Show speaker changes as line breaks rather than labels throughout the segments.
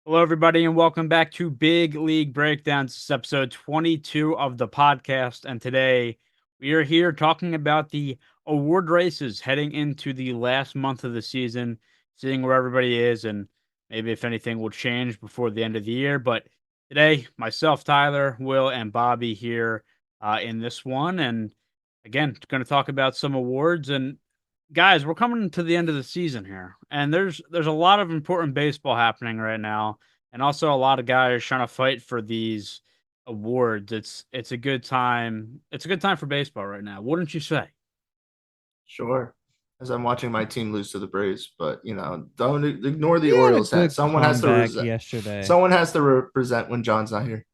Hello, everybody, and welcome back to Big League Breakdowns. This is episode 22 of the podcast. And today we are here talking about the award races heading into the last month of the season, seeing where everybody is, and maybe if anything will change before the end of the year. But today, myself, Tyler, Will, and Bobby here in this one. And again, going to talk about some awards. And guys, we're coming to the end of the season here, and there's a lot of important baseball happening right now, and also a lot of guys trying to fight for these awards. It's a good time. It's a good time for baseball right now, wouldn't you say?
Sure. As I'm watching my team lose to the Braves, but don't ignore the
We had a
Orioles hat.
good comeback yesterday.
Someone has to represent when John's not here.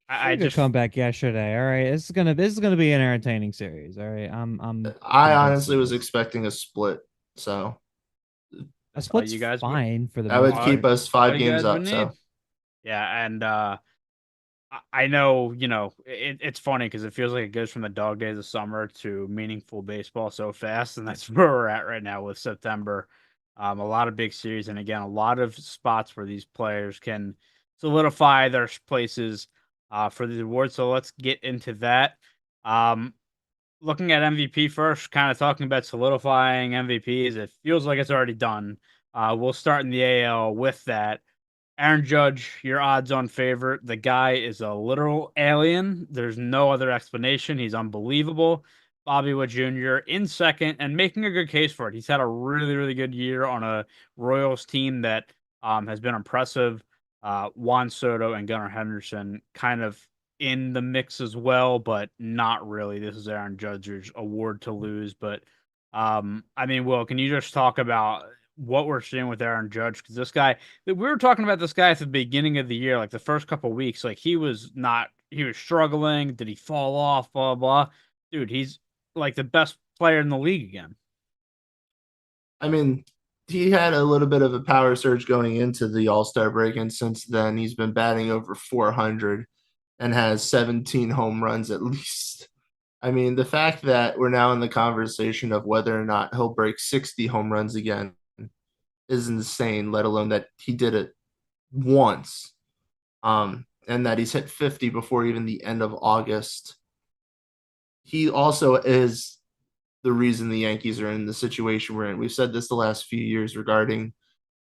We had
I
a good
just
comeback yesterday. All right, this is gonna be an entertaining series. All right, I'm
I
convinced
honestly
of
was
this.
expecting a split, so
A split's
you guys,
fine for the
that
most
would
all,
keep
part.
us
all
five
you
games
guys would
up.
need,
So
yeah, and I know, it's funny because it feels like it goes from the dog days of summer to meaningful baseball so fast, and that's where we're at right now with September. A lot of big series, and again, a lot of spots where these players can solidify their places for these awards. So let's get into that. Um, Looking at MVP first, kind of talking about solidifying MVPs, it feels like it's already done. We'll start in the AL with that. Aaron Judge, your odds-on favorite. The guy is a literal alien. There's no other explanation. He's unbelievable. Bobby Witt Jr. in second and making a good case for it. He's had a really, really good year on a Royals team that has been impressive. Juan Soto and Gunnar Henderson kind of in the mix as well, but not really. This is Aaron Judge's award to lose. But I mean, Will, can you just talk about what we're seeing with Aaron Judge? Because this guy, we were talking about this guy at the beginning of the year, like the first couple weeks, like he was struggling. Did he fall off? Blah, blah, blah. Dude, he's like the best player in the league again.
I mean, he had a little bit of a power surge going into the All-Star break, and since then he's been batting over 400 and has 17 home runs at least. I mean, the fact that we're now in the conversation of whether or not he'll break 60 home runs again is insane, let alone that he did it once. And that he's hit 50 before even the end of August. He also is the reason the Yankees are in the situation we're in. We've said this the last few years regarding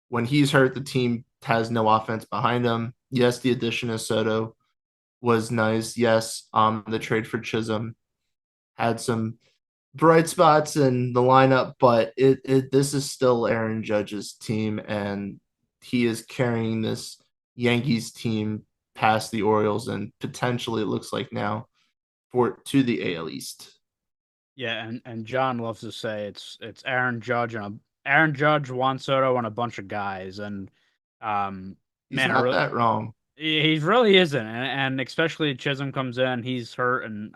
when he's hurt, the team has no offense behind him. Yes, the addition of Soto was nice. Yes, the trade for Chisholm had some bright spots in the lineup, but this is still Aaron Judge's team, and he is carrying this Yankees team past the Orioles, and potentially it looks like now for to the AL East.
Yeah, and John loves to say it's Aaron Judge Aaron Judge, Juan Soto, and a bunch of guys. And
He's
man, I
not
really
that wrong.
he really isn't, and especially Chisholm comes in, he's hurt, and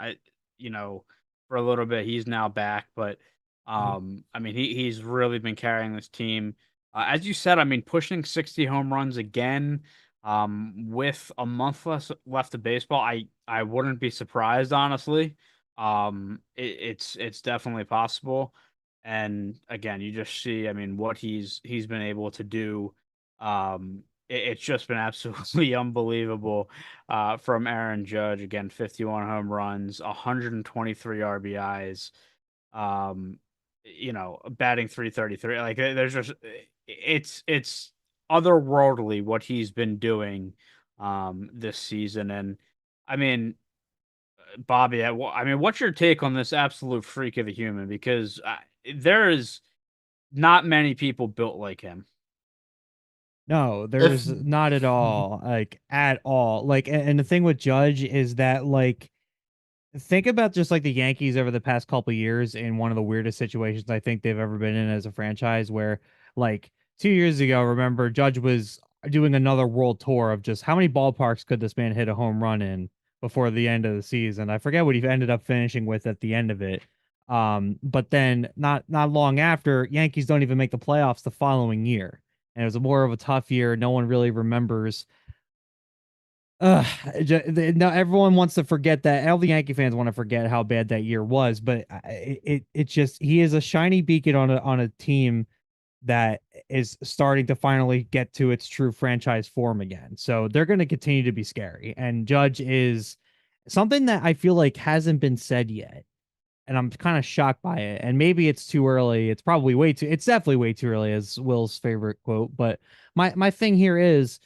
for a little bit he's now back, but I mean he's really been carrying this team, as you said. I mean, pushing 60 home runs again, with a month left of baseball. I wouldn't be surprised, honestly. It's definitely possible, and again, you just see, I mean, what he's been able to do. It's just been absolutely unbelievable from Aaron Judge. Again, 51 home runs, 123 RBIs, um, batting 333. Like there's just it's otherworldly what he's been doing this season. And I mean, Bobby, I mean, what's your take on this absolute freak of a human? Because there is not many people built like him.
No,
If
there's not at all, like at all. Like, and the thing with Judge is that, like, think about just like the Yankees over the past couple years in one of the weirdest situations I think they've ever been in as a franchise, where like 2 years ago, remember Judge was doing another world tour of just how many ballparks could this man hit a home run in before the end of the season. I forget what he ended up finishing with at the end of it. But then not long after, Yankees don't even make the playoffs the following year. And it was more of a tough year. No one really remembers. Uh, no, everyone wants to forget that. All the Yankee fans want to forget how bad that year was, but it just he is a shiny beacon on a team that is starting to finally get to its true franchise form again. So they're going to continue to be scary. And Judge is something that I feel like hasn't been said yet. And I'm kind of shocked by it. And maybe it's too early. It's probably way too, it's definitely way too early, as Will's favorite quote. But my thing here is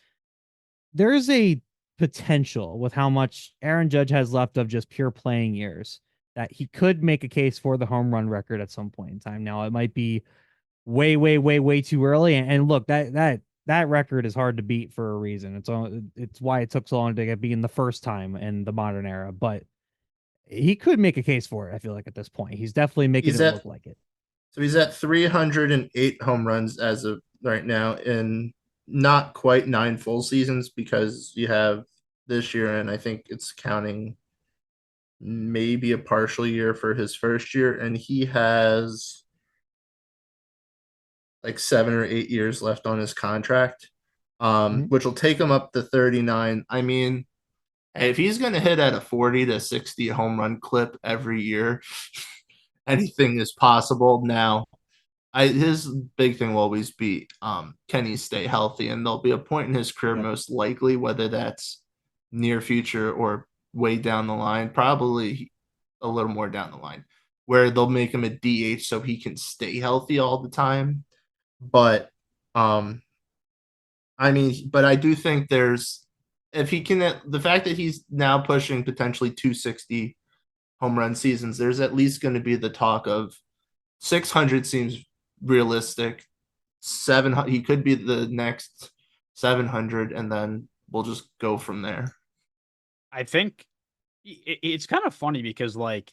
there's a potential with how much Aaron Judge has left of just pure playing years that he could make a case for the home run record at some point in time. Now it might be way too early. And look, that record is hard to beat for a reason. It's why it took so long to get beaten the first time in the modern era. But he could make a case for it. I feel like at this point, he's definitely making
He's
it
at
look like it.
So he's at 308 home runs as of right now in not quite 9 full seasons because you have this year, and I think it's counting maybe a partial year for his first year, and he has like 7 or 8 years left on his contract,
Mhm.
which will take him up to 39. I mean, if he's going to hit at a 40 to 60 home run clip every year, anything is possible. Now, his big thing will always be can he stay healthy? And there'll be a point in his career,
Yep.
most likely, whether that's near future or way down the line, probably a little more down the line, where they'll make him a DH so he can stay healthy all the time. But um, I mean, but I do think there's if he can the fact that he's now pushing potentially 260 home run seasons, there's at least going to be the talk of 600 seems realistic. 700, he could be the next 700, and then we'll just go from there.
I think it's kind of funny because like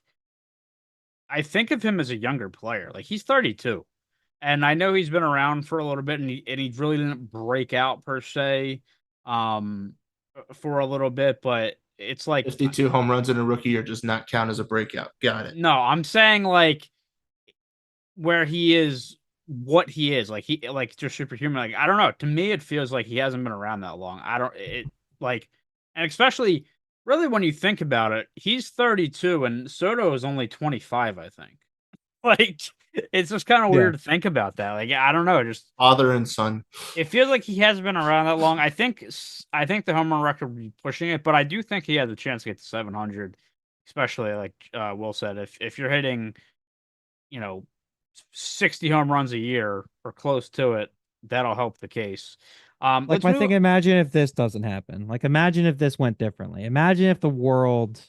I think of him as a younger player. Like he's 32. And I know he's been around for a little bit and he really didn't break out per se for a little bit, but it's like
52 home runs in a rookie year does not count as a breakout. Got it.
no, I'm saying like where he is what he is. Like he like just superhuman. Like I don't know. To me it feels like he hasn't been around that long. I don't it like and especially really when you think about it, he's 32 and Soto is only 25, I think. Like it's just kind of
Yeah.
weird to think about that. Like I don't know, just
Father and son.
it feels like he hasn't been around that long. I think the home run record will be pushing it, but I do think he has a chance to get to 700, especially like Will said, if you're hitting, you know, 60 home runs a year or close to it, that'll help the case.
Like
Let's
my
move.
thing, imagine if this doesn't happen. Like imagine if this went differently. Imagine if the world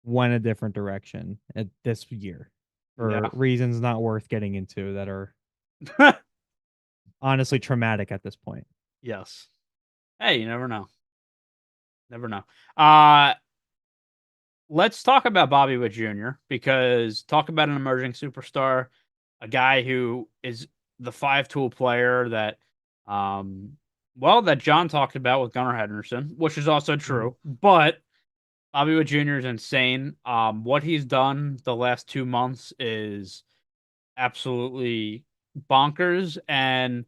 went a different direction at this year
Yeah.
for reasons not worth getting into that are honestly traumatic at this point.
Yes. Hey, you never know. Never know. Uh let's talk about Bobby Witt Jr. because talk about an emerging superstar, a guy who is the five-tool player that, well, that John talked about with Gunnar Henderson, which is also
Mhm.
true. But Bobby Witt Jr. is insane. What he's done the last 2 months is absolutely bonkers, and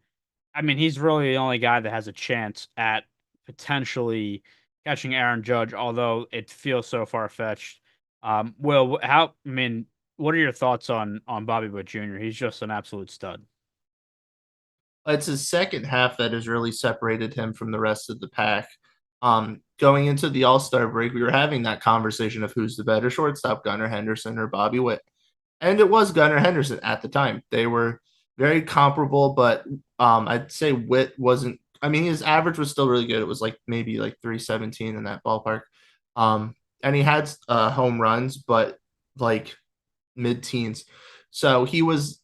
I mean, he's really the only guy that has a chance at potentially catching Aaron Judge, although it feels so far fetched. Will, how? I mean, what are your thoughts on Bobby Witt Jr.? He's just an absolute stud.
It's his second half that has really separated him from the rest of the pack. Going into the All Star break, we were having that conversation of who's the better shortstop, Gunnar Henderson or Bobby Witt. And it was Gunnar Henderson at the time. They were very comparable, but I'd say Witt wasn't. I mean, his average was still really good. It was like maybe like 317 in that ballpark. And he had home runs, but like mid teens. So he was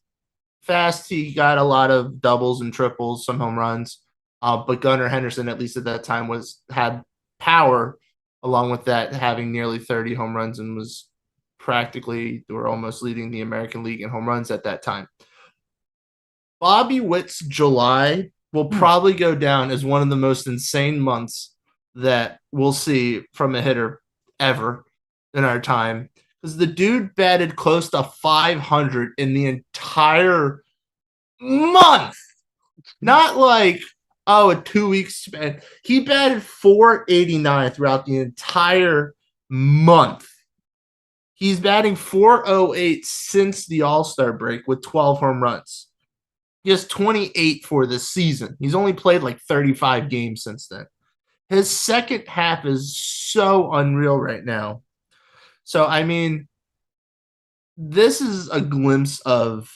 fast. He got a lot of doubles and triples, some home runs. But Gunnar Henderson, at least at that time, was had power along with that, having nearly 30 home runs and was practically or almost leading the American League in home runs at that time. Bobby Witt's July will
Hmm.
probably go down as one of the most insane months that we'll see from a hitter ever in our time. Because the dude batted close to 500 in the entire month. Not like, oh, a 2 week span. He batted 489 throughout the entire month. He's batting 408 since the All Star break with 12 home runs. He has 28 for this season. He's only played like 35 games since then. His second half is so unreal right now. So, I mean, this is a glimpse of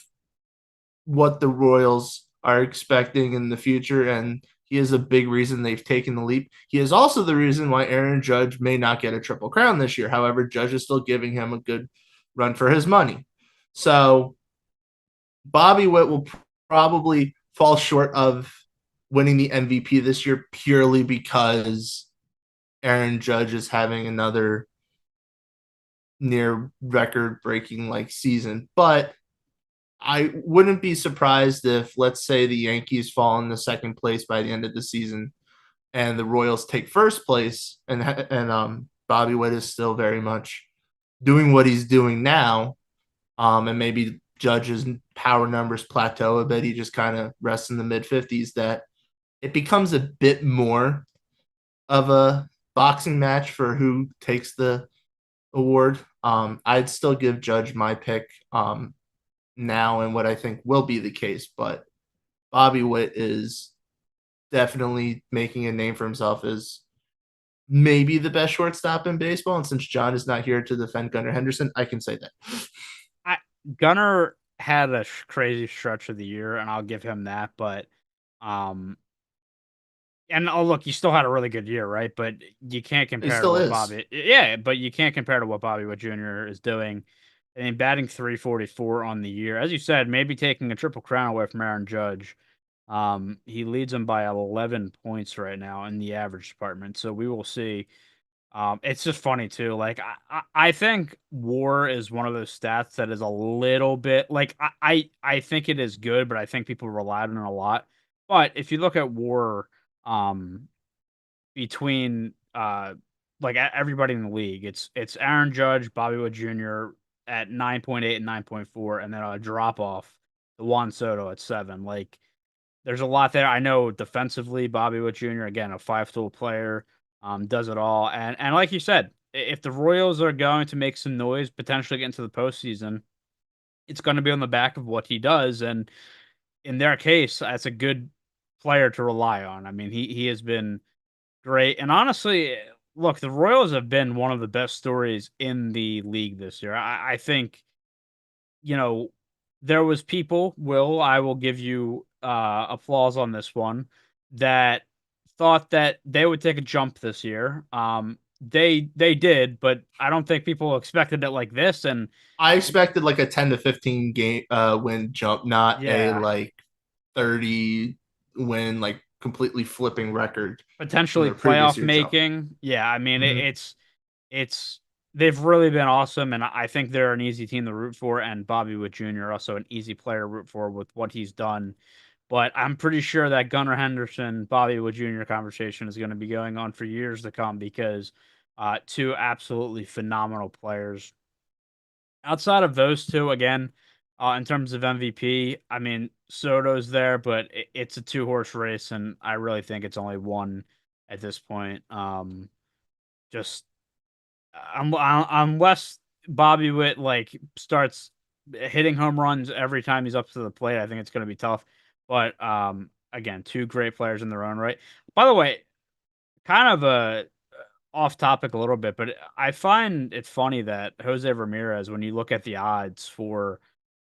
what the Royals are expecting in the future, and he is a big reason they've taken the leap. He is also the reason why Aaron Judge may not get a triple crown this year. However, Judge is still giving him a good run for his money. So Bobby Witt will probably fall short of winning the MVP this year purely because Aaron Judge is having another near record breaking like season. But I wouldn't be surprised if, let's say, the Yankees fall in the second place by the end of the season, and the Royals take first place, and Bobby Witt is still very much doing what he's doing now, and maybe Judge's power numbers plateau a bit. He just kind of rests in the mid 50s. That it becomes a bit more of a boxing match for who takes the award. I'd still give Judge my pick. Now and what I think will be the case. But Bobby Witt is definitely making a name for himself as maybe the best shortstop in baseball. And since John is not here to defend Gunnar Henderson, I can say that.
I Gunnar had a crazy stretch of the year, and I'll give him that. But um, and oh look, you still had a really good year, right? But you can't
He
compare to
still
what
is.
Bobby. Yeah, but you can't compare to what Bobby Witt Jr. is doing. I mean, batting 344 on the year, as you said, maybe taking a triple crown away from Aaron Judge. He leads him by 11 points right now in the average department. So we will see. It's just funny too. Like I think WAR is one of those stats that is a little bit like I think it is good, but I think people relied on it a lot. But if you look at WAR, um, between like everybody in the league, it's Aaron Judge, Bobby Wood Jr. at 9.8 and 9.4, and then a drop off the Juan Soto at 7. Like there's a lot there. I know defensively, Bobby Witt Jr. again, a five-tool player, does it all. And like you said, if the Royals are going to make some noise, potentially get into the postseason, it's going to be on the back of what he does. And in their case, that's a good player to rely on. I mean, he has been great. And honestly, look, the Royals have been one of the best stories in the league this year. I think you know, there was people, I will give you applause on this one, that thought that they would take a jump this year. They did, but I don't think people expected it like this. And
I expected like a 10 to 15 game win jump, not a
yeah,
like 30 win, like completely flipping record from
potentially
their previous
playoff
year jump.
making. Yeah, I mean
Mm-hmm.
it's they've really been awesome, and I think they're an easy team to root for. And Bobby Witt Jr. also an easy player to root for with what he's done. But I'm pretty sure that Gunnar Henderson, Bobby Wood Jr. conversation is going to be going on for years to come because two absolutely phenomenal players. Outside of those two, again, in terms of MVP, I mean, Soto's there, but it's a two-horse race, and I really think it's only one at this point. Just unless Bobby Witt like starts hitting home runs every time he's up to the plate, I think it's going to be tough. But again, two great players in their own right. By the way, kind of a off topic a little bit, but I find it funny that Jose Ramirez, when you look at the odds for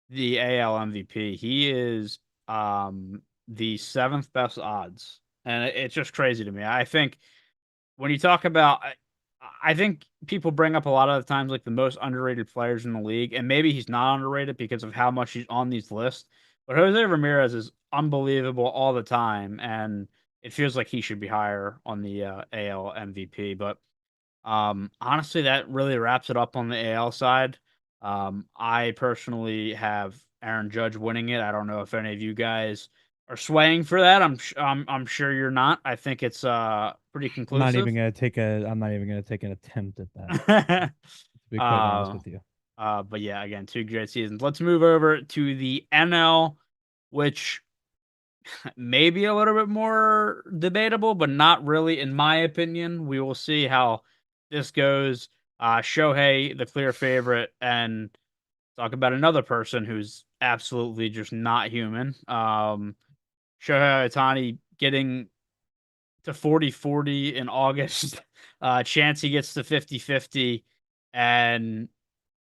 the AL MVP, he is the seventh best odds, and it's just crazy to me. I think when you talk about, I think people bring up a lot of the times like the most underrated players in the league, and maybe he's not underrated because of how much he's on these lists. But Jose Ramirez is unbelievable all the time, and it feels like he should be higher on the AL MVP. But honestly, that really wraps it up on the AL side. I personally have Aaron Judge winning it. I don't know if any of you guys are swaying for that. I'm sure you're not. I think it's pretty conclusive.
I'm not even gonna take an attempt at that, to be quite honest
uh,
with you.
but yeah, again, two great seasons. Let's move over to the NL, which may be a little bit more debatable, but not really, in my opinion. We will see how this goes. Shohei, the clear favorite, and talk about another person who's absolutely just not human. Shohei Ohtani getting to 40-40 in August. Chance he gets to 50-50, and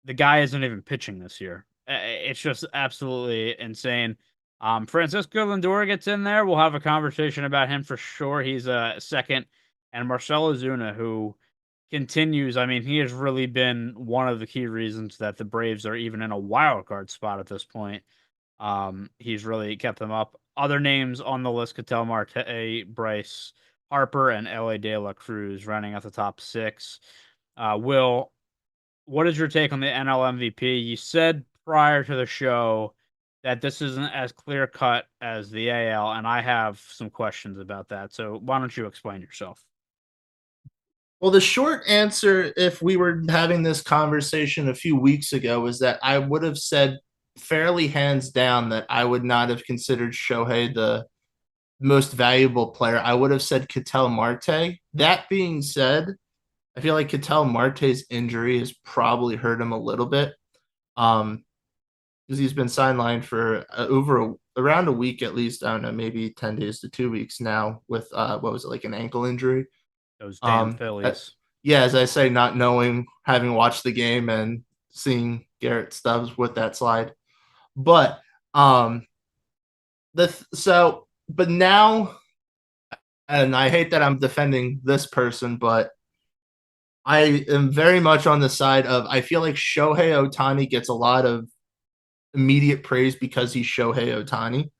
the guy isn't even pitching this year. It's just absolutely insane. Francisco Lindor gets in there. We'll have a conversation about him for sure. He's a second, and Marcelo Zuna, who continues. I mean, he has really been one of the key reasons that the Braves are even in a wild card spot at this point. He's really kept them up. Other names on the list: Ketel Marte, Bryce Harper, and Elly De La Cruz running at the top six. Will, what is your take on the NL MVP? You said prior to the show that this isn't as clear cut as the AL, and I have some questions about that. So why don't you explain yourself?
Well, the short answer, if we were having this conversation a few weeks ago, was that I would have said fairly hands down that I would not have considered Shohei the most valuable player. I would have said Ketel Marte. That being said, I feel like Ketel Marte's injury has probably hurt him a little bit. Because he's been sidelined for around a week at least. I don't know, maybe 10 days to 2 weeks now with what was it, like an ankle injury.
Those damn
Uh,
Phillies.
yeah, as I say, not knowing, having watched the game and seeing Garrett Stubbs with that slide, but but now, and I hate that I'm defending this person, but I am very much on the side of I feel like Shohei Ohtani gets a lot of immediate praise because he's Shohei Ohtani.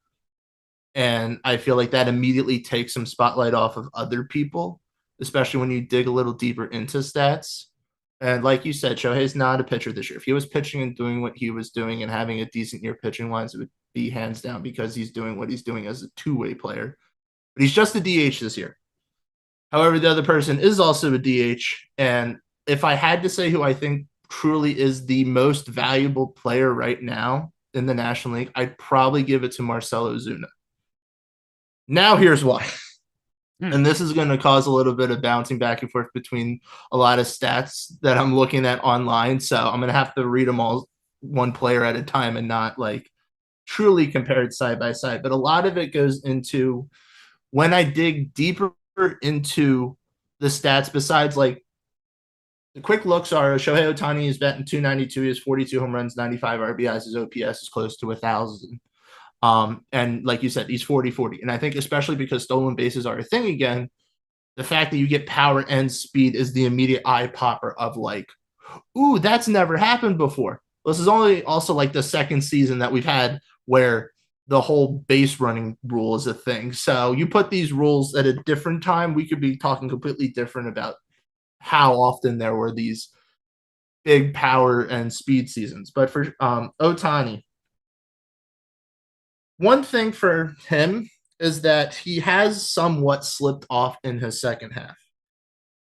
And I feel like that immediately takes some spotlight off of other people, especially when you dig a little deeper into stats. And like you said, Shohei's not a pitcher this year. If he was pitching and doing what he was doing and having a decent year pitching wise, it would be hands down because he's doing what he's doing as a two-way player. But he's just a DH this year. However, the other person is also a DH. And if I had to say who I think truly is the most valuable player right now in the National League, I'd probably give it to Marcelo Zuna. Now, here's why. And this is going to cause a little bit of bouncing back and forth between a lot of stats that I'm looking at online. So I'm going to have to read them all one player at a time and not like truly compared side by side. But a lot of it goes into when I dig deeper into the stats, besides like the quick looks are Shohei Ohtani is batting 292. He has 42 home runs, 95 RBIs. His OPS is close to 1,000. And like you said, he's 40-40. And I think especially because stolen bases are a thing again, the fact that you get power and speed is the immediate eye popper of like, ooh, that's never happened before. This is only also like the second season that we've had where the whole base running rule is a thing. So you put these rules at a different time, we could be talking completely different about how often there were these big power and speed seasons. But for Ohtani, one thing for him is that he has somewhat slipped off in his second half.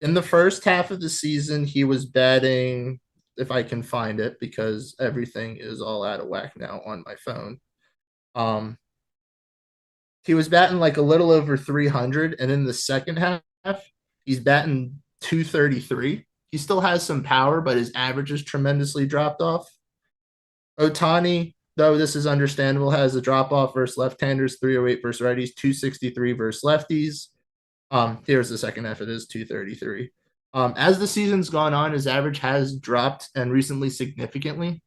In the first half of the season, he was batting, if I can find it, because everything is all out of whack now on my phone. He was batting like a little over 300, and in the second half, he's batting 233. He still has some power, but his average is tremendously dropped off. Ohtani, though this is understandable, has a drop off versus left-handers, 308 versus righties, 263 versus lefties. Here's the second half. It is 233. As the season's gone on, his average has dropped and recently significantly.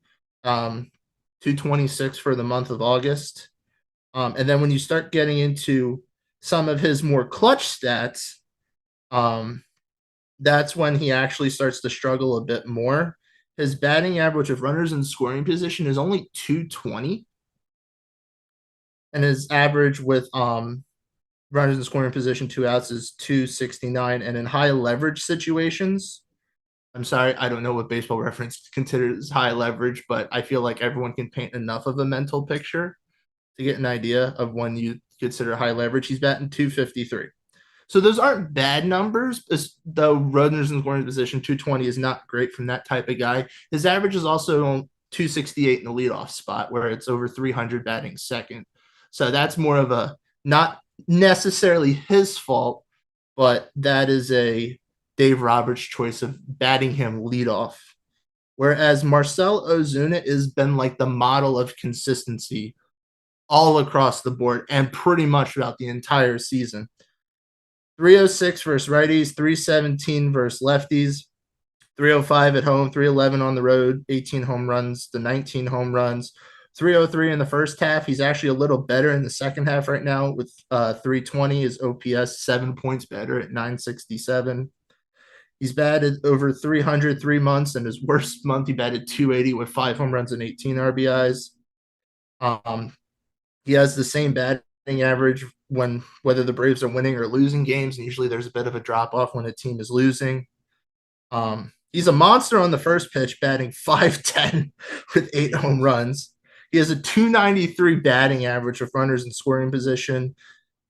226 for the month of August. And then when you start getting into some of his more clutch stats, that's when he actually starts to struggle a bit more. His batting average of runners in scoring position is only 220. And his average with runners in scoring position, 2 outs, is 269. And in high leverage situations, I'm sorry, I don't know what Baseball Reference considers high leverage, but I feel like everyone can paint enough of a mental picture to get an idea of when you consider high leverage. He's batting 253. So those aren't bad numbers, though runners in scoring position, 220 is not great from that type of guy. His average is also 268 in the leadoff spot, where it's over 300 batting second. So that's more of a not necessarily his fault, but that is a Dave Roberts choice of batting him leadoff. whereas Marcell Ozuna has been like the model of consistency all across the board and pretty much throughout the entire season. 306 versus righties, 317 versus lefties, 305 at home, 311 on the road, 18 home runs, the 19 home runs, 303 in the first half. He's actually a little better in the second half right now with 320. His OPS 7 points better at 967. He's batted over 300 3 months, and his worst month he batted 280 with 5 home runs and 18 RBIs. Um, he has the same batting average when whether the Braves are winning or losing games, and usually there's a bit of a drop off when a team is losing. He's a monster on the first pitch, batting 510 with 8 home runs. He has a 293 batting average with runners in scoring position.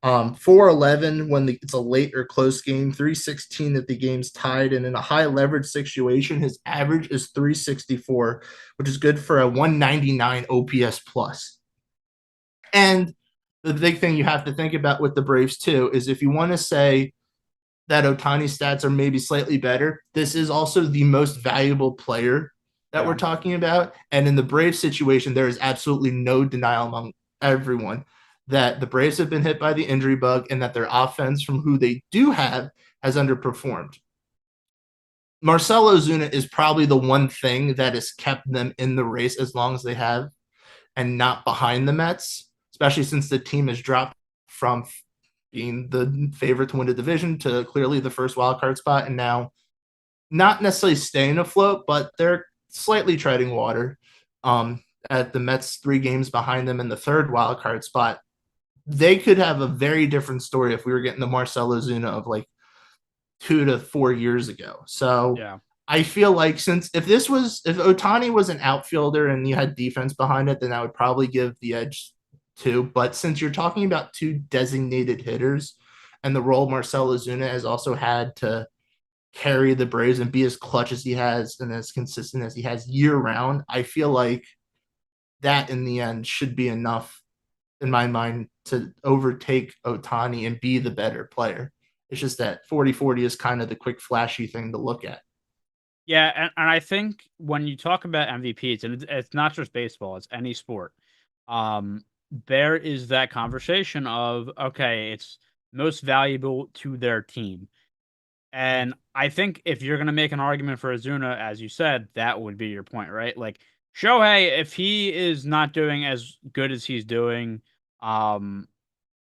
411 when it's a late or close game, 316 if the game's tied, and in a high leverage situation, his average is 364, which is good for a 199 OPS plus. And the big thing you have to think about with the Braves too is if you want to say that Ohtani's stats are maybe slightly better, this is also the most valuable player that we're talking about. And in the Braves situation, there is absolutely no denial among everyone that the Braves have been hit by the injury bug and that their offense from who they do have has underperformed. Marcell Ozuna is probably the one thing that has kept them in the race as long as they have and not behind the Mets, especially since the team has dropped from being the favorite to win the division to clearly the first wild card spot, and now not necessarily staying afloat, but they're slightly treading water. At the Mets 3 games behind them in the third wild card spot, they could have a very different story if we were getting the Marcell Ozuna of like 2 to 4 years ago. So
Yeah.
I feel like if Ohtani was an outfielder and you had defense behind it, then I would probably give the edge too. But since you're talking about two designated hitters and the role Marcell Ozuna has also had to carry the Braves and be as clutch as he has and as consistent as he has year round, I feel like that in the end should be enough in my mind to overtake Ohtani and be the better player. It's just that 40-40 is kind of the quick flashy thing to look at.
Yeah, and I think when you talk about MVPs, and it's not just baseball, it's any sport. There is that conversation of, okay, it's most valuable to their team. And I think if you're gonna make an argument for Azuna, as you said, that would be your point, right? Like Shohei, if he is not doing as good as he's doing, um,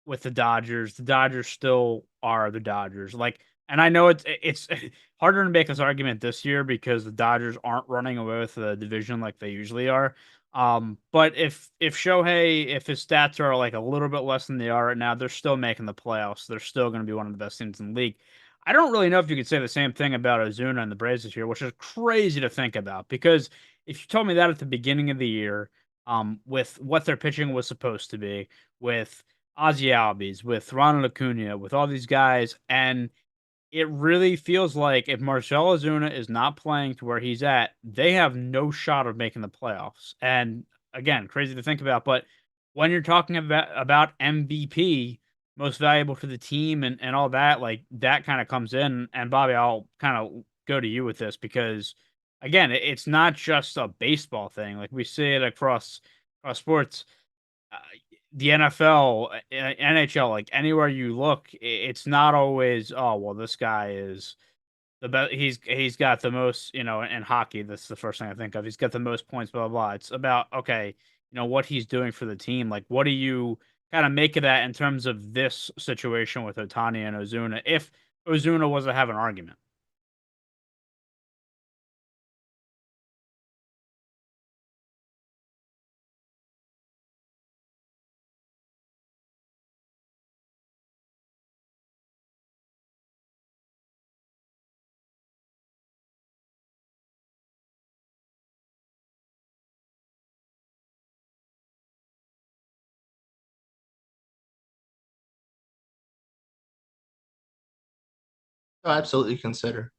with the Dodgers still are the Dodgers. Like, and I know it's harder to make this argument this year because the Dodgers aren't running away with the division like they usually are. But if Shohei, if his stats are like a little bit less than they are right now, they're still making the playoffs. They're still going to be one of the best teams in the league. I don't really know if you could say the same thing about Ozuna and the Braves this year, which is crazy to think about because if you told me that at the beginning of the year, with what their pitching was supposed to be, with Ozzy Albies, with Ronald Acuna, with all these guys, and it really feels like if Marcell Ozuna is not playing to where he's at, they have no shot of making the playoffs. And again, crazy to think about, but when you're talking about MVP, most valuable to the team and all that, like that kind of comes in. And Bobby, I'll kind of go to you with this because again, it's not just a baseball thing. Like we see it across sports. Uh, the NFL, NHL, like anywhere you look, it's not always, oh well, this guy is the best. He's got the most, in hockey. That's the first thing I think of. He's got the most points, blah blah blah. It's about okay, what he's doing for the team. Like, what do you kind of make of that in terms of this situation with Otani and Ozuna? If Ozuna was to have an argument,
Oh, absolutely consider.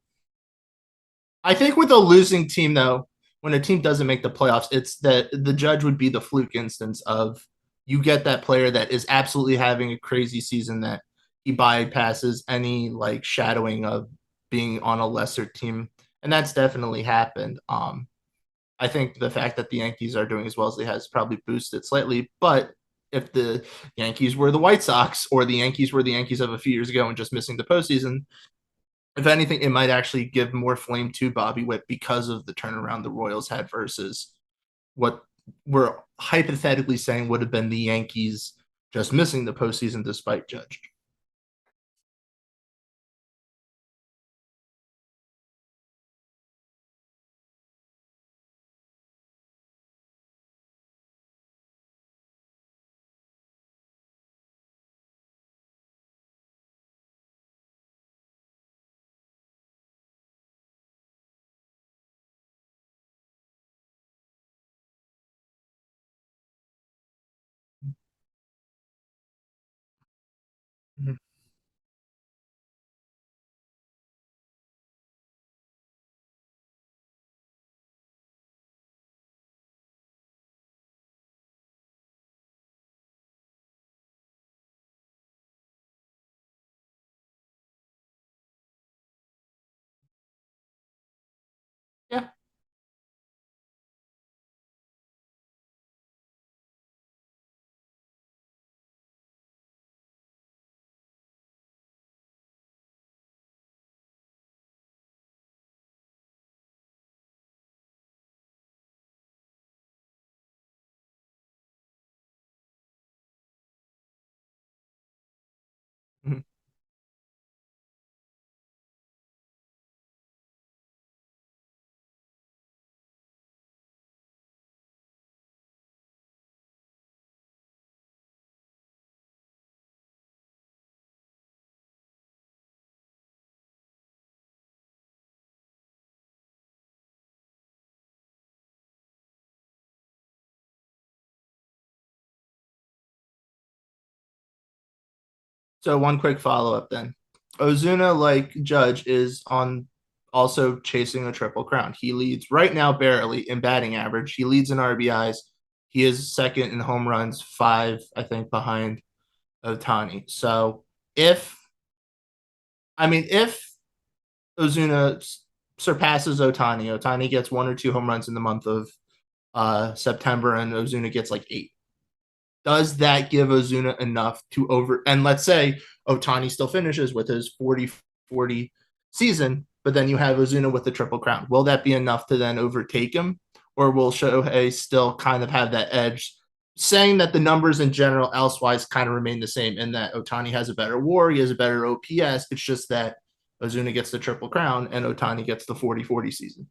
I think with a losing team, though, when a team doesn't make the playoffs, it's that the judge would be the fluke instance of you get that player that is absolutely having a crazy season that he bypasses any like shadowing of being on a lesser team, and that's definitely happened. I think the fact that the Yankees are doing as well as they has probably boosted slightly. But if the Yankees were the White Sox or the Yankees were the Yankees of a few years ago and just missing the postseason, if anything, it might actually give more flame to Bobby Witt because of the turnaround the Royals had versus what we're hypothetically saying would have been the Yankees just missing the postseason despite Judge. Yeah. Mhm. So one quick follow up then. Ozuna, like Judge, is on also chasing a triple crown. He leads right now barely in batting average. He leads in RBIs. He is second in home runs, five, I think, behind Otani. So if if Ozuna surpasses Otani, Otani gets one or two home runs in the month of September, and Ozuna gets like eight. Does that give Ozuna enough to over? And let's say Otani still finishes with his 40-40 season, but then you have Ozuna with the triple crown. Will that be enough to then overtake him? Or will Shohei still kind of have that edge? Saying that the numbers in general, elsewise, kind of remain the same in that Otani has a better WAR, he has a better OPS. It's just that Ozuna gets the triple crown and Otani gets the 40-40 season.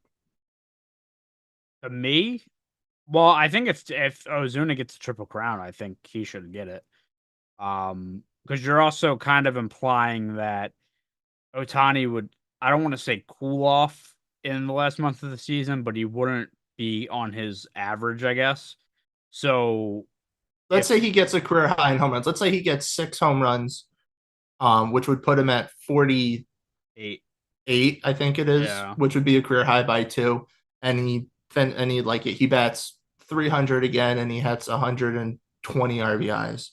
Me? Well, I think if Ozuna gets the triple crown, I think he should get it. Because you're also kind of implying that Otani would, I don't want to say cool off in the last month of the season, but he wouldn't be on his average, I guess. So
Let's
if
say he gets a career high in home runs. Let's say he gets 6 home runs, which would put him at 48,
eight,
I think it is,
yeah,
which would be a career high by two. And he like he bats 300 again, and he hits 120 RBIs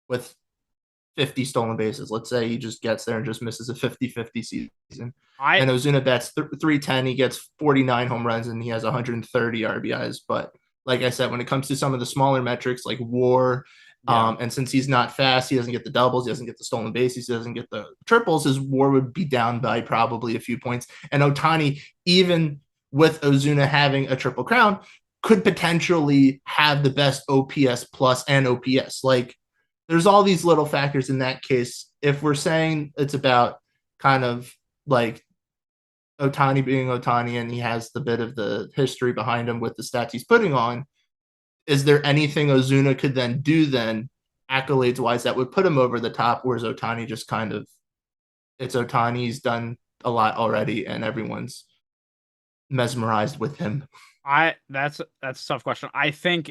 with 50 stolen bases. Let's say he just gets there and just misses a 50-50 season.
I
And Ozuna bats 310, he gets 49 home runs and he has 130 RBIs. But like I said, when it comes to some of the smaller metrics like WAR,
yeah,
and since he's not fast, he doesn't get the doubles, he doesn't get the stolen bases, he doesn't get the triples. His WAR would be down by probably a few points. And Otani, even with Ozuna having a triple crown, could potentially have the best OPS plus and OPS. Like there's all these little factors in that case. If we're saying it's about kind of like Otani being Otani and he has the bit of the history behind him with the stats he's putting on, is there anything Ozuna could then do then accolades wise that would put him over the top? Whereas Otani just kind of, it's Otani's done a lot already and everyone's mesmerized with him.
that's a tough question. I think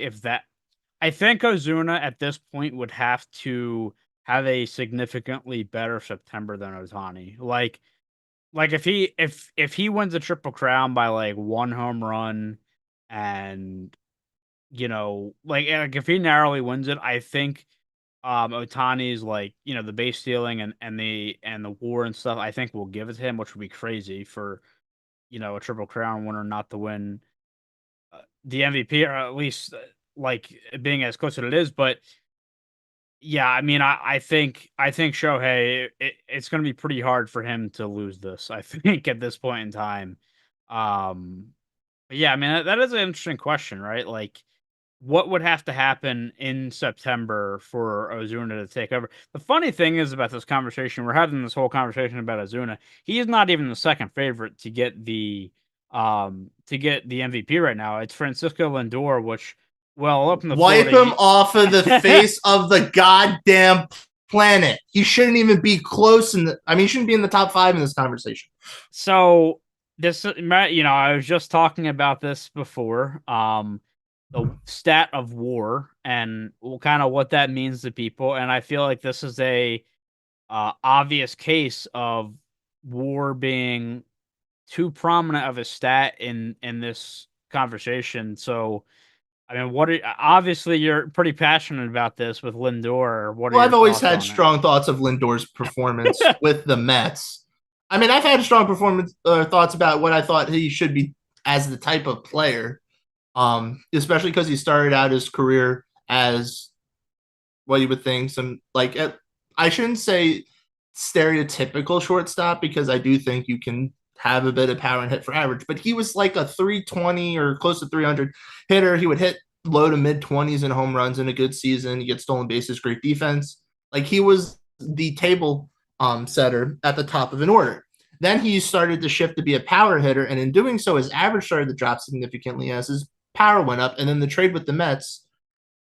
Ozuna at this point would have to have a significantly better September than Otani. Like if he wins a triple crown by like one home run and like if he narrowly wins it, I think Otani's like, the base stealing and the WAR and stuff, I think will give it to him, which would be crazy for, a triple crown winner not to win the MVP, or at least like being as close as it is. But yeah, I mean, I think Shohei, it's going to be pretty hard for him to lose this. I think at this point in time. Um, but yeah, I mean that is an interesting question, right? Like, what would have to happen in September for Ozuna to take over? The funny thing is about this conversation, we're having this whole conversation about Ozuna. He is not even the second favorite to get the MVP right now. It's Francisco Lindor, which well up in the
Wipe
Florida.
him off of the face of the goddamn planet. He shouldn't even be close he shouldn't be in the top 5 in this conversation.
So this, I was just talking about this before. The stat of WAR and kind of what that means to people, and I feel like this is a obvious case of WAR being too prominent of a stat in this conversation. So, I mean, obviously you're pretty passionate about this with Lindor. What are
Well, I've
your
always
thoughts
had
on it?
strong thoughts of Lindor's performance with the Mets. I mean, I've had strong performance thoughts about what I thought he should be as the type of player, especially because he started out his career as what you would think I shouldn't say stereotypical shortstop because I do think you can have a bit of power and hit for average, but he was like a 320 or close to 300 hitter. He would hit low to mid 20s in home runs in a good season. He gets stolen bases, great defense. Like he was the table setter at the top of an order. Then he started to shift to be a power hitter, and in doing so, his average started to drop significantly as his power went up. And then the trade with the Mets,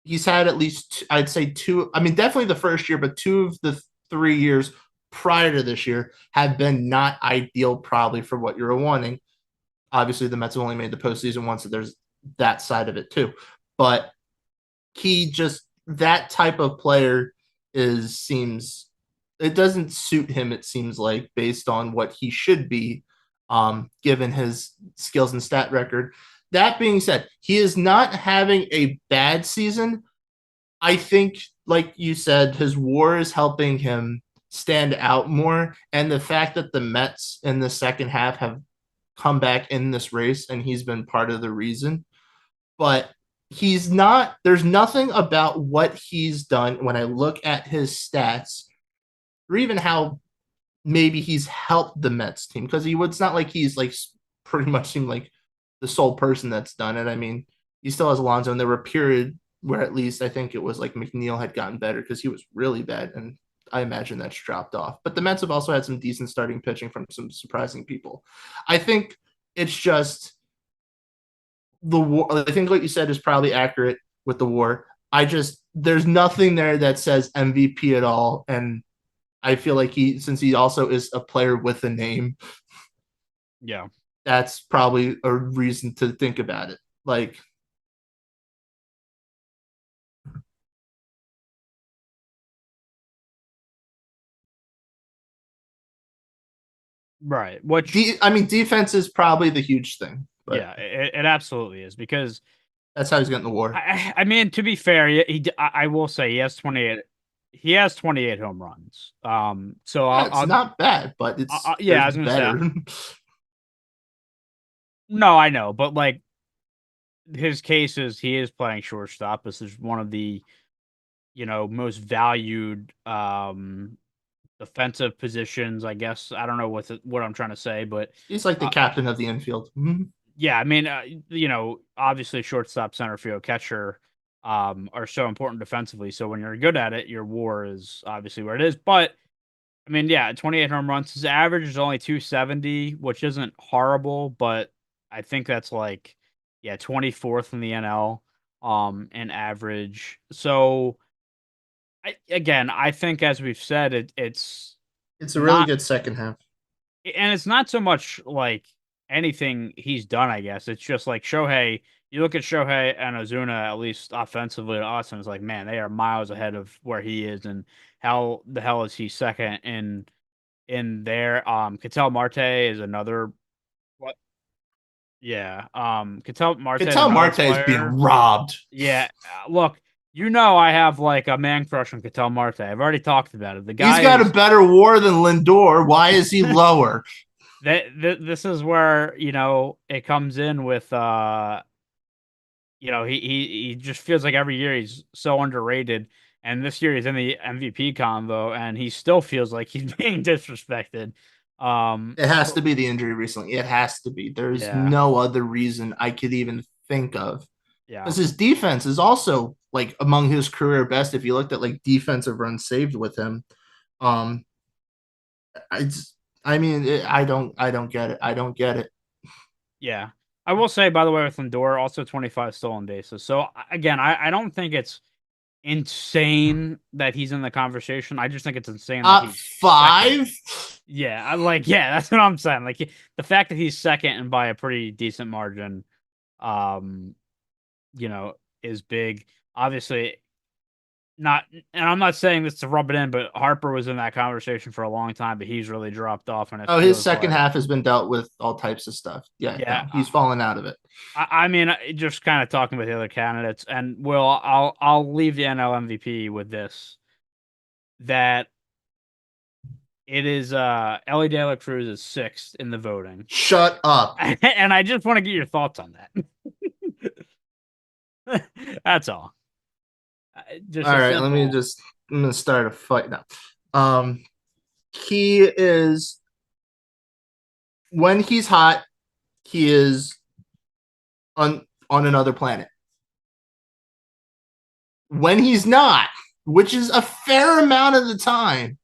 he's had at least, I'd say two. I mean, definitely the first year, but 2 of the 3 years prior to this year have been not ideal, probably for what you're wanting. Obviously, the Mets have only made the postseason once, so there's that side of it too. But he just that type of player seems it doesn't suit him. It seems like based on what he should be, given his skills and stat record. That being said, he is not having a bad season. I think, like you said, his WAR is helping him stand out more, and the fact that the Mets in the second half have come back in this race, and he's been part of the reason. But he's not. There's nothing about what he's done when I look at his stats, or even how maybe he's helped the Mets team, because it's not like he's like pretty much seemed like the sole person that's done it. I mean, he still has Alonso, and there were a period where at least I think it was like McNeil had gotten better because he was really bad, and I imagine that's dropped off. But the Mets have also had some decent starting pitching from some surprising people. I think it's just the WAR. I think what you said is probably accurate with the WAR. There's nothing there that says MVP at all, and I feel like since he also is a player with a name,
Yeah.
that's probably a reason to think about it. Like,
Right. Which
defense is probably the huge thing. But
yeah, it absolutely is because
that's how he's getting the WAR.
I mean, to be fair, I will say he has 28. He has 28 home runs. So
Yeah, it's not bad, but
yeah, I
there's
was gonna say
better.
no, I know, but like his case is he is playing shortstop. This is one of the most valued defensive positions. I guess I don't know what I'm trying to say, but
He's like the captain of the infield.
yeah, I mean, obviously shortstop, center field, catcher are so important defensively. So when you're good at it, your WAR is obviously where it is. But I mean, yeah, 28 home runs. His average is only 270, which isn't horrible, but I think that's like, yeah, 24th in the NL in average. So I think as we've said,
It's a really
not
good second half.
and it's not so much like anything he's done, I guess. It's just like Shohei. You look at Shohei and Ozuna, at least offensively to us, and it's like, man, they are miles ahead of where he is, and how the hell is he second in there? Ketel Marte is another what? Yeah. Ketel Marte is
Ketel
another
Marte is being
player.
robbed.
Yeah. Look, I have like a man crush on Ketel Marte. I've already talked about it. The
He's
guy
got
is
a better WAR than Lindor. Why is he lower?
this is where it comes in with he just feels like every year he's so underrated. And this year he's in the MVP convo, and he still feels like he's being disrespected.
It has to be the injury recently. It has to be. There's
Yeah,
no other reason I could even think of.
yeah,
Because his defense is also like among his career best. If you looked at like defensive runs saved with him, um, it's, I don't get it. I don't get it.
yeah. I will say, by the way, with Lindor, also 25 stolen bases. So again, I don't think it's insane that he's in the conversation. I just think it's insane that he's second.
Five.
Yeah, yeah, that's what I'm saying. Like the fact that he's second and by a pretty decent margin, um, you know, is big. Obviously, not, and I'm not saying this to rub it in, but Harper was in that conversation for a long time, but he's really dropped off, and it
Oh, his
feels
second
like,
half has been dealt with all types of stuff. Yeah,
yeah.
no, he's fallen out of it.
I mean, just kind of talking with the other candidates, and Will, I'll leave the NL MVP with this: that it is Ellie De La Cruz is sixth in the voting,
Shut up.
and I just want to get your thoughts on that. That's all. Just
All
a
right,
simple.
I'm gonna start a fight now. Um, he is when he's hot, he is on another planet. When he's not, which is a fair amount of the time,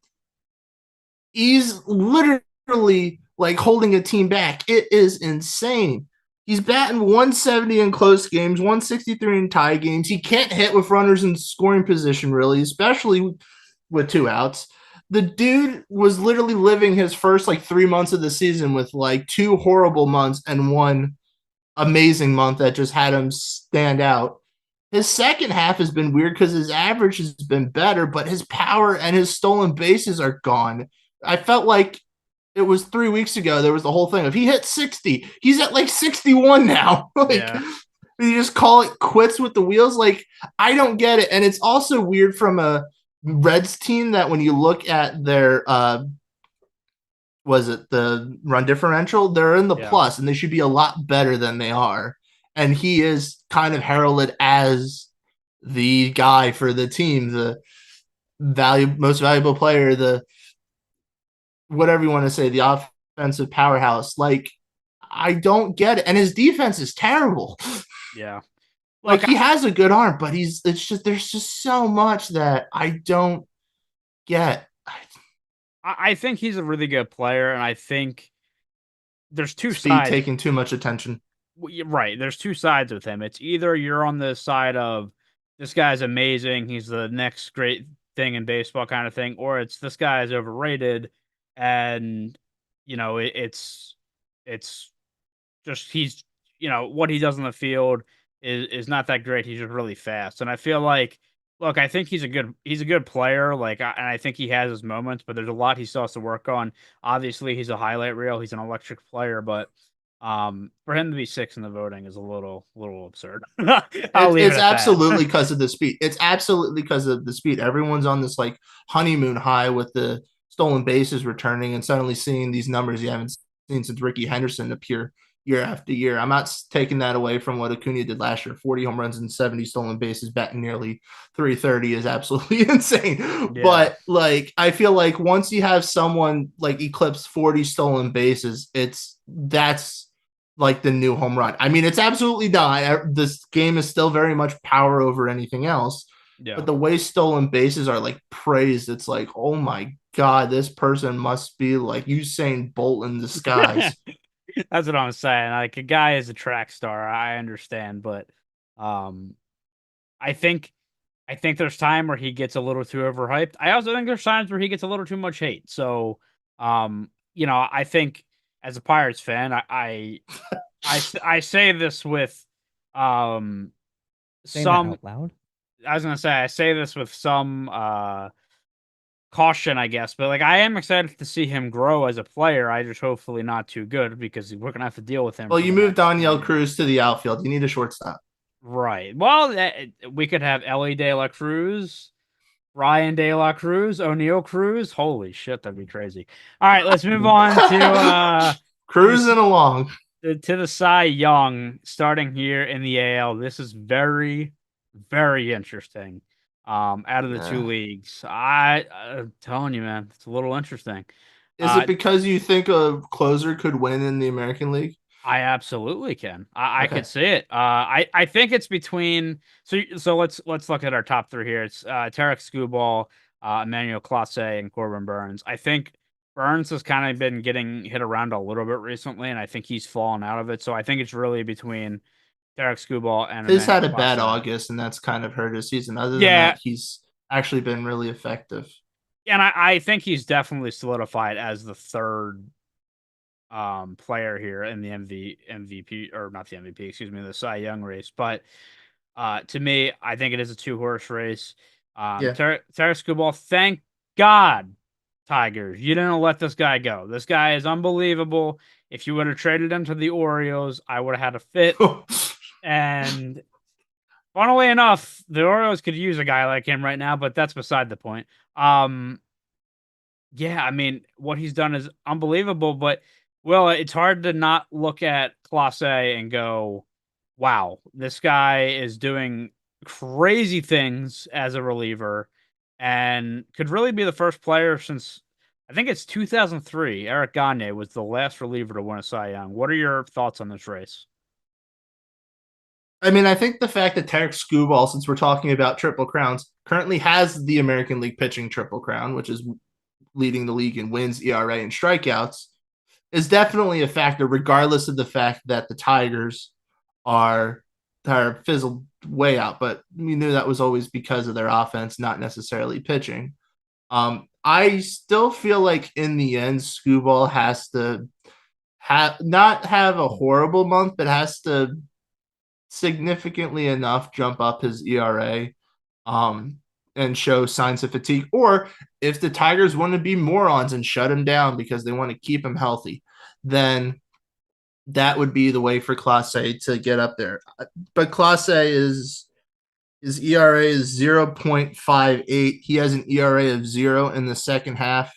he's literally like holding a team back. It is insane. He's batting 170 in close games, 163 in tie games. He can't hit with runners in scoring position, really, especially with two outs. The dude was literally living his first like 3 months of the season with like two horrible months and one amazing month that just had him stand out. His second half has been weird because his average has been better, but his power and his stolen bases are gone. I felt like it was 3 weeks ago. There was the whole thing of he hit 60. He's at like 61 now. Like,
Yeah,
you just call it quits with the wheels. Like, I don't get it. And it's also weird from a Reds team that when you look at their was it the run differential, they're in the
yeah,
plus and they should be a lot better than they are. And he is kind of heralded as the guy for the team, the most valuable player, the whatever you want to say, the offensive powerhouse. Like, I don't get it. And his defense is terrible.
yeah.
Like,
Look,
he has a good arm, but there's just so much that I don't get.
I think he's a really good player, and I think there's two
Speed
sides.
taking too much attention.
Right, there's two sides with him. It's either you're on the side of this guy's amazing, he's the next great thing in baseball kind of thing, or it's this guy is overrated, and it's just what he does on the field is not that great. He's just really fast, and I feel like, look, I think he's a good player. Like, and I think he has his moments, but there's a lot he still has to work on. Obviously, he's a highlight reel. He's an electric player, but for him to be sixth in the voting is a little absurd. I'll leave it
It's
at that.
absolutely because of the speed. It's absolutely because of the speed. Everyone's on this like honeymoon high with the stolen bases returning and suddenly seeing these numbers you haven't seen since Ricky Henderson appear year after year. I'm not taking that away from what Acuna did last year. 40 home runs and 70 stolen bases, batting nearly 330 is absolutely insane.
Yeah,
But like, I feel like once you have someone like eclipse 40 stolen bases, that's like the new home run. I mean, it's absolutely not. This game is still very much power over anything else.
yeah.
But the way stolen bases are like praised, it's like, oh my god, this person must be like Usain Bolt in disguise.
That's what I'm saying. Like a guy is a track star, I understand, but um, I think I think there's time where he gets a little too overhyped. I also think there's times where he gets a little too much hate. So, I think as a Pirates fan, I say this with um
Saying that
some.
out loud.
I was gonna say I say this with some caution, I guess, but like I am excited to see him grow as a player. I just hopefully not too good because we're gonna have to deal with him
Well,
for
you
the
moved
next
Danielle
3 years.
Cruz to the outfield. You need a shortstop.
Right. Well, we could have Ellie De La Cruz, Ryan De La Cruz, O'Neill Cruz. Holy shit, that'd be crazy. All right, let's move on to
Cruising along.
to the Cy Young starting here in the AL. This is very, very interesting. Out of the two
Yeah.
leagues, I'm telling you, man, it's a little interesting.
Is it because you think a closer could win in the American League?
I absolutely can. I
Okay.
could see it. I think it's between. So let's look at our top three here. It's Tarek Skubal, Emmanuel Clase, and Corbin Burns. I think Burns has kind of been getting hit around a little bit recently, and I think he's fallen out of it. So I think it's really between Tarek Skubal and
He's
Emmanuel
had a bad
Clase.
August, and that's kind of hurt his season. Other than
Yeah,
that, he's actually been really effective.
and I think he's definitely solidified as the third player here in the MVP, or not the MVP, excuse me, the Cy Young race. But to me, I think it is a two-horse race.
Yeah.
Tarek Skubal, thank God, Tigers, you didn't let this guy go. This guy is unbelievable. If you would have traded him to the Orioles, I would have had a fit. And funnily enough, the Orioles could use a guy like him right now, but that's beside the point. Yeah, I mean, what he's done is unbelievable, but well, it's hard to not look at Clase and go, wow, this guy is doing crazy things as a reliever and could really be the first player since I think it's 2003. Eric Gagne was the last reliever to win a Cy Young. What are your thoughts on this race?
I mean, I think the fact that Tarek Skubal, since we're talking about triple crowns, currently has the American League pitching triple crown, which is leading the league in wins, ERA, and strikeouts, is definitely a factor, regardless of the fact that the Tigers are fizzled way out. But we knew that was always because of their offense, not necessarily pitching. I still feel like in the end, Skubal has to not have a horrible month, but has to significantly enough jump up his ERA um, and show signs of fatigue. Or if the Tigers want to be morons and shut him down because they want to keep him healthy, then that would be the way for Clase to get up there. But Clase is his ERA is 0.58. He has an ERA of 0 in the second half,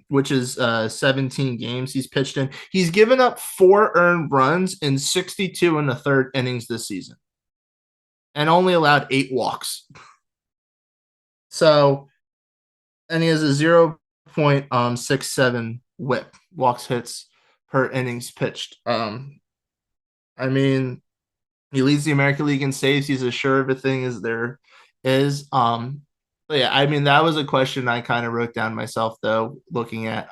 which is 17 games he's pitched in. He's given up 4 earned runs in 62 and a third innings this season and only allowed 8 walks. So, and he has a 0.67 whip, walks hits per innings pitched. I mean, he leads the American League in saves. He's as sure of a thing as there is. But yeah, I mean, that was a question I kind of wrote down myself though, looking at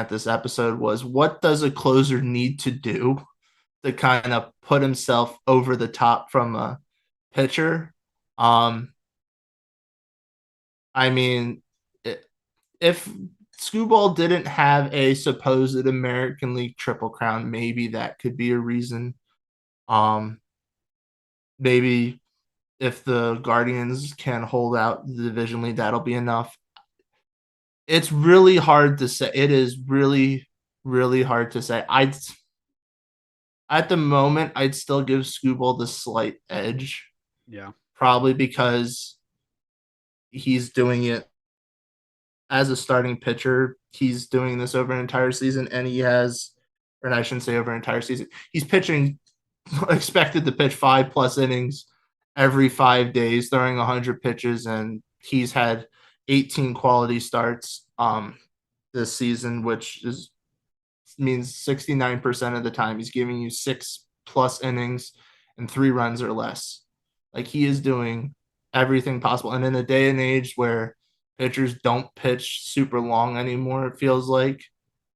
this episode was what does a closer need to do to kind of put himself over the top from a pitcher? Um, I mean, if Skubal didn't have a supposed American League triple crown, maybe that could be a reason. Um, maybe if the Guardians can hold out the division lead, that'll be enough. It's really hard to say. It is really, really hard to say. I'd at the moment I'd still give Skubal the slight edge,
Yeah.
probably because he's doing it as a starting pitcher. He's doing this over an entire season, and he has, or I shouldn't say over an entire season. He's pitching expected to pitch 5+ innings every 5 days, throwing 100 pitches, and he's had 18 quality starts this season, which means 69% of the time he's giving you 6+ innings and 3 runs or less. Like he is doing everything possible. And in a day and age where pitchers don't pitch super long anymore, it feels like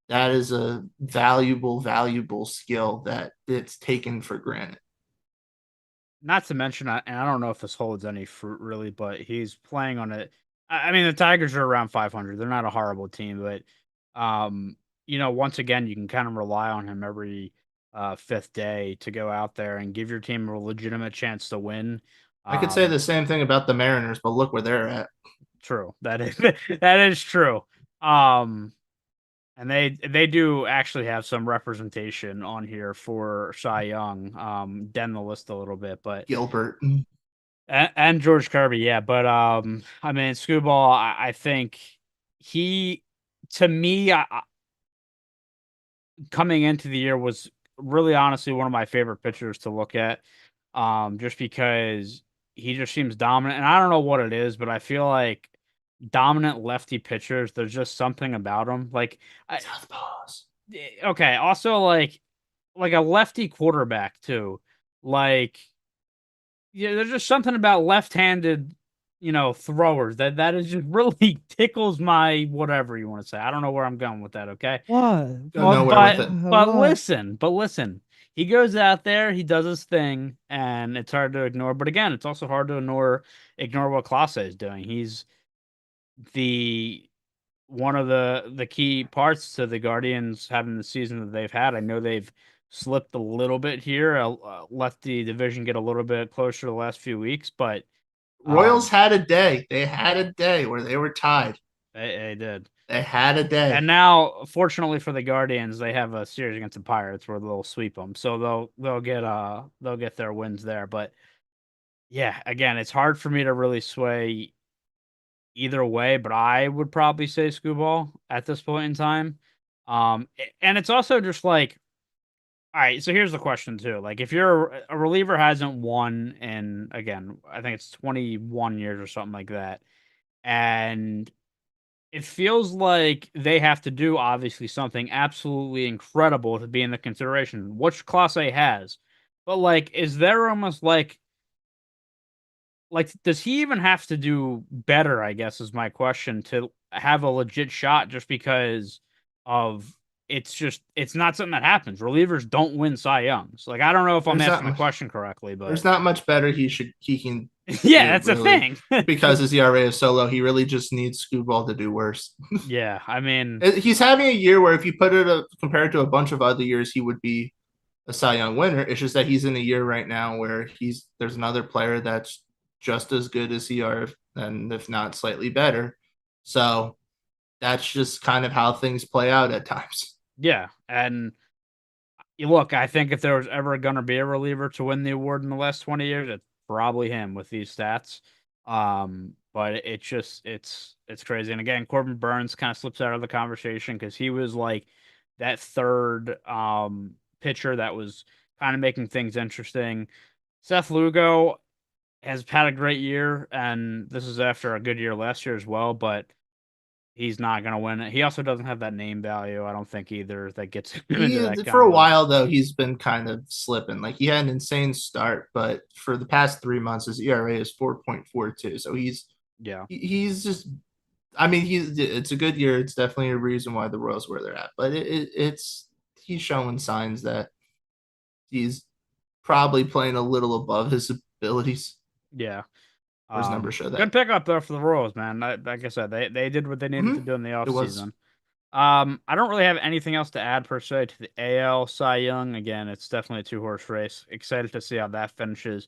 that is a valuable, valuable skill that it's taken for granted.
Not to mention, and I don't know if this holds any fruit really, but he's playing on it. I mean, the Tigers are around 500. They're not a horrible team, but once again, you can kind of rely on him every fifth day to go out there and give your team a legitimate chance to win.
I could say
Um,
the same thing about the Mariners, but look where they're at.
True. That is that is true. Um, and they do actually have some representation on here for Cy Young. Den the list a little bit, but
Gilbert.
and George Kirby, yeah. But I mean, Screwball, I think he, to me, coming into the year was really honestly one of my favorite pitchers to look at. Just because he just seems dominant. And I don't know what it is, but I feel like dominant lefty pitchers, there's just something about them.
Southpaws.
Okay, also like a lefty quarterback too. Like yeah, there's just something about left-handed, throwers that is just really tickles my whatever you want to say. I don't know where I'm going with that, okay?
What?
Go
Well,
nowhere with it.
What?
but listen. He goes out there, he does his thing, and it's hard to ignore. But again, it's also hard to ignore what Klase is doing. He's the one of the key parts to the Guardians having the season that they've had. I know they've slipped a little bit here, let the division get a little bit closer the last few weeks, but
Royals
um,
had a day. They had a day where they were tied.
they did.
They had a
And
day.
now, fortunately for the Guardians, they have a series against the Pirates where they'll sweep them, so they'll get their wins there. But yeah, again, it's hard for me to really sway either way, but I would probably say Scooball at this point in time. And it's also just like, all right, so here's the question too. Like, if you're a reliever hasn't won in again, I think it's 21 years or something like that, and it feels like they have to do obviously something absolutely incredible to be in the consideration, which Class A has. But like, is there almost like does he even have to do better, I guess is my question, to have a legit shot just because of it's not something that happens. Relievers don't win Cy Youngs. Like I don't know if I'm
There's
asking
not
the
much.
question correctly,
There's
but
not much better he can
yeah,
do
that's the
really
thing.
because his ERA is so low. He really just needs Scooball to do worse.
Yeah, I mean,
He's having a year where if you put it compared to a bunch of other years, he would be a Cy Young winner. It's just that he's in a year right now where there's another player that's just as good as he are, and if not slightly better. So that's just kind of how things play out at times.
yeah, and you look, I think if there was ever gonna be a reliever to win the award in the last 20 years, it's probably him with these stats. But it's just it's crazy. And again, Corbin Burns kind of slips out of the conversation because he was like that third pitcher that was kind of making things interesting. Seth Lugo has had a great year, and this is after a good year last year as well, but he's not gonna win it. He also doesn't have that name value, I don't think either, that gets him into
He
that
for a
convo.
while though he's been kind of slipping. Like he had an insane start, but for the past 3 months his ERA is 4.42. So
Yeah.
he's just. I mean, it's a good year. It's definitely a reason why the Royals where they're at. But it's he's showing signs that he's probably playing a little above his abilities,
Yeah.
or his numbers show that.
Good pickup there for the Royals, man. Like I said, they did what they needed to
Mm-hmm.
do in the
It was.
offseason. I don't really have anything else to add per se to the AL Cy Young. Again, it's definitely a two-horse race. Excited to see how that finishes.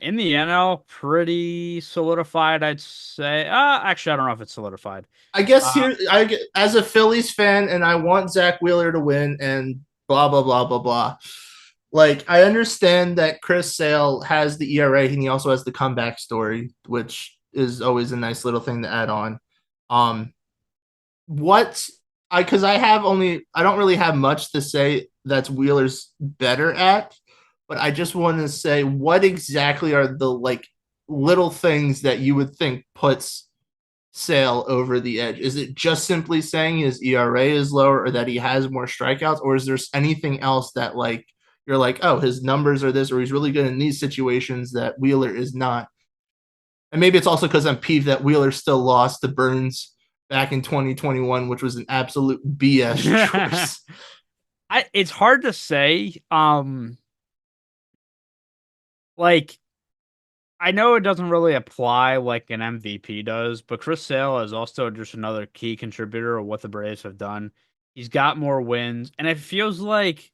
In the NL, pretty solidified, I'd say. Actually, I don't know if it's solidified.
I guess
Uh,
here, as a Phillies fan, and I want Zach Wheeler to win, and blah blah blah blah blah. Like I understand that Chris Sale has the ERA, and he also has the comeback story, which is always a nice little thing to add on. Um, what because I don't really have much to say that's Wheeler's better at, but I just want to say what exactly are the like little things that you would think puts Sale over the edge? Is it just simply saying his ERA is lower or that he has more strikeouts, or is there anything else that like you're like, oh, his numbers are this, or he's really good in these situations that Wheeler is not? And maybe it's also because I'm peeved that Wheeler still lost to Burns back in 2021, which was an absolute BS choice.
it's hard to say. Like I know it doesn't really apply like an MVP does, but Chris Sale is also just another key contributor of what the Braves have done. He's got more wins, and it feels like,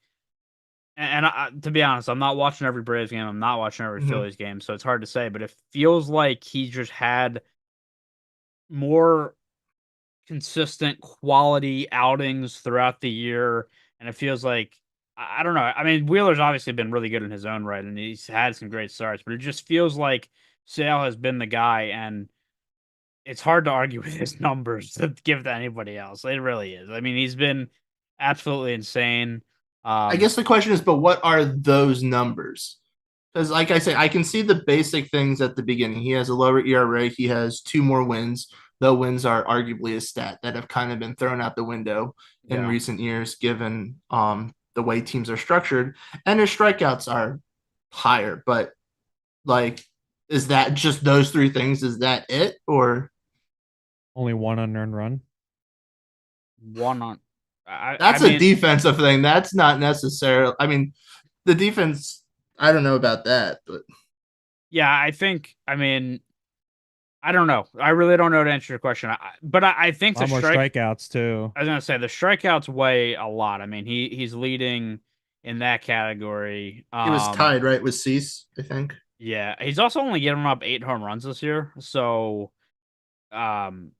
to be honest, I'm not watching every Braves game. I'm not watching every
Mm-hmm.
Phillies game, so it's hard to say. But it feels like he just had more consistent quality outings throughout the year, and it feels like I don't know. I mean, Wheeler's obviously been really good in his own right, and he's had some great starts, but it just feels like Sale has been the guy, and it's hard to argue with his numbers to give to anybody else. It really is. I mean, he's been absolutely insane.
I guess the question is, but what are those numbers? Because, like I say, I can see the basic things at the beginning. He has a lower ERA. He has 2 more wins, though wins are arguably a stat that have kind of been thrown out the window in
Yeah.
recent years, given the way teams are structured. And his strikeouts are higher. But, like, is that just those 3 things? Is that it? Or
Only one unearned run.
One on. I
that's a
mean,
defensive thing? That's not necessarily. I mean, the defense, I don't know about that, but
yeah, I think. I mean, I don't know. I really don't know to answer your question. But I think
A
the
lot more
strike.
strikeouts too.
I was gonna say the strikeouts weigh a lot. I mean, he's leading in that category.
he was tied, right, with Cease, I think.
Yeah, he's also only given up 8 home runs this year. So, um,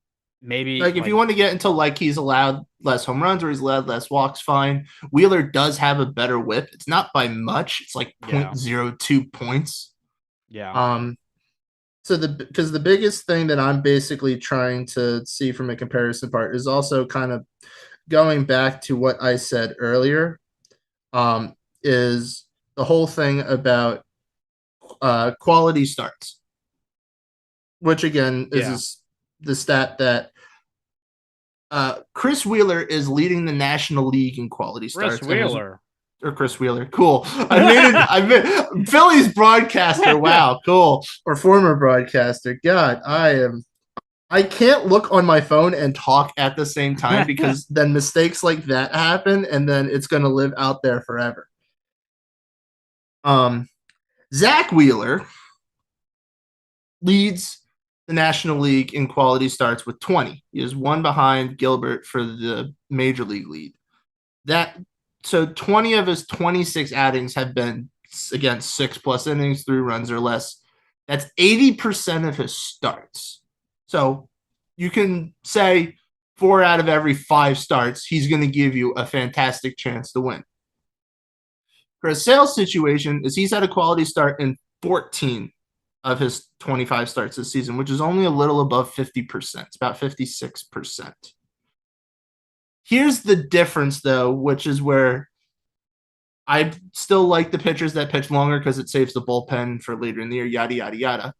maybe
Like, if you want to get into like he's allowed less home runs or he's allowed less walks, fine. Wheeler does have a better whip. It's not by much. It's like
yeah,
0.02 points.
yeah,
Um, so because the biggest thing that I'm basically trying to see from a comparison part is also kind of going back to what I said earlier. Is the whole thing about quality starts, which again is
yeah.
this, the stat that Chris Wheeler is leading the National League in quality
Chris
starts, and is
Wheeler.
or Chris Wheeler, cool. I made it. I made Phillies broadcaster. Wow, cool. Or former broadcaster. God, I am. I can't look on my phone and talk at the same time because then mistakes like that happen, and then it's going to live out there forever. Um, Zach Wheeler leads the National League in quality starts with 20. He is one behind Gilbert for the Major League lead. That so 20 of his 26 outings have been against 6+ innings, 3 runs or less. That's 80% of his starts. So you can say 4 out of every 5 starts, he's going to give you a fantastic chance to win. For a Sale's situation, is he's had a quality start in 14 of his 25 starts this season, which is only a little above 50%. It's about 56%. Here's the difference, though, which is where I still like the pitchers that pitch longer because it saves the bullpen for later in the year, yada, yada, yada.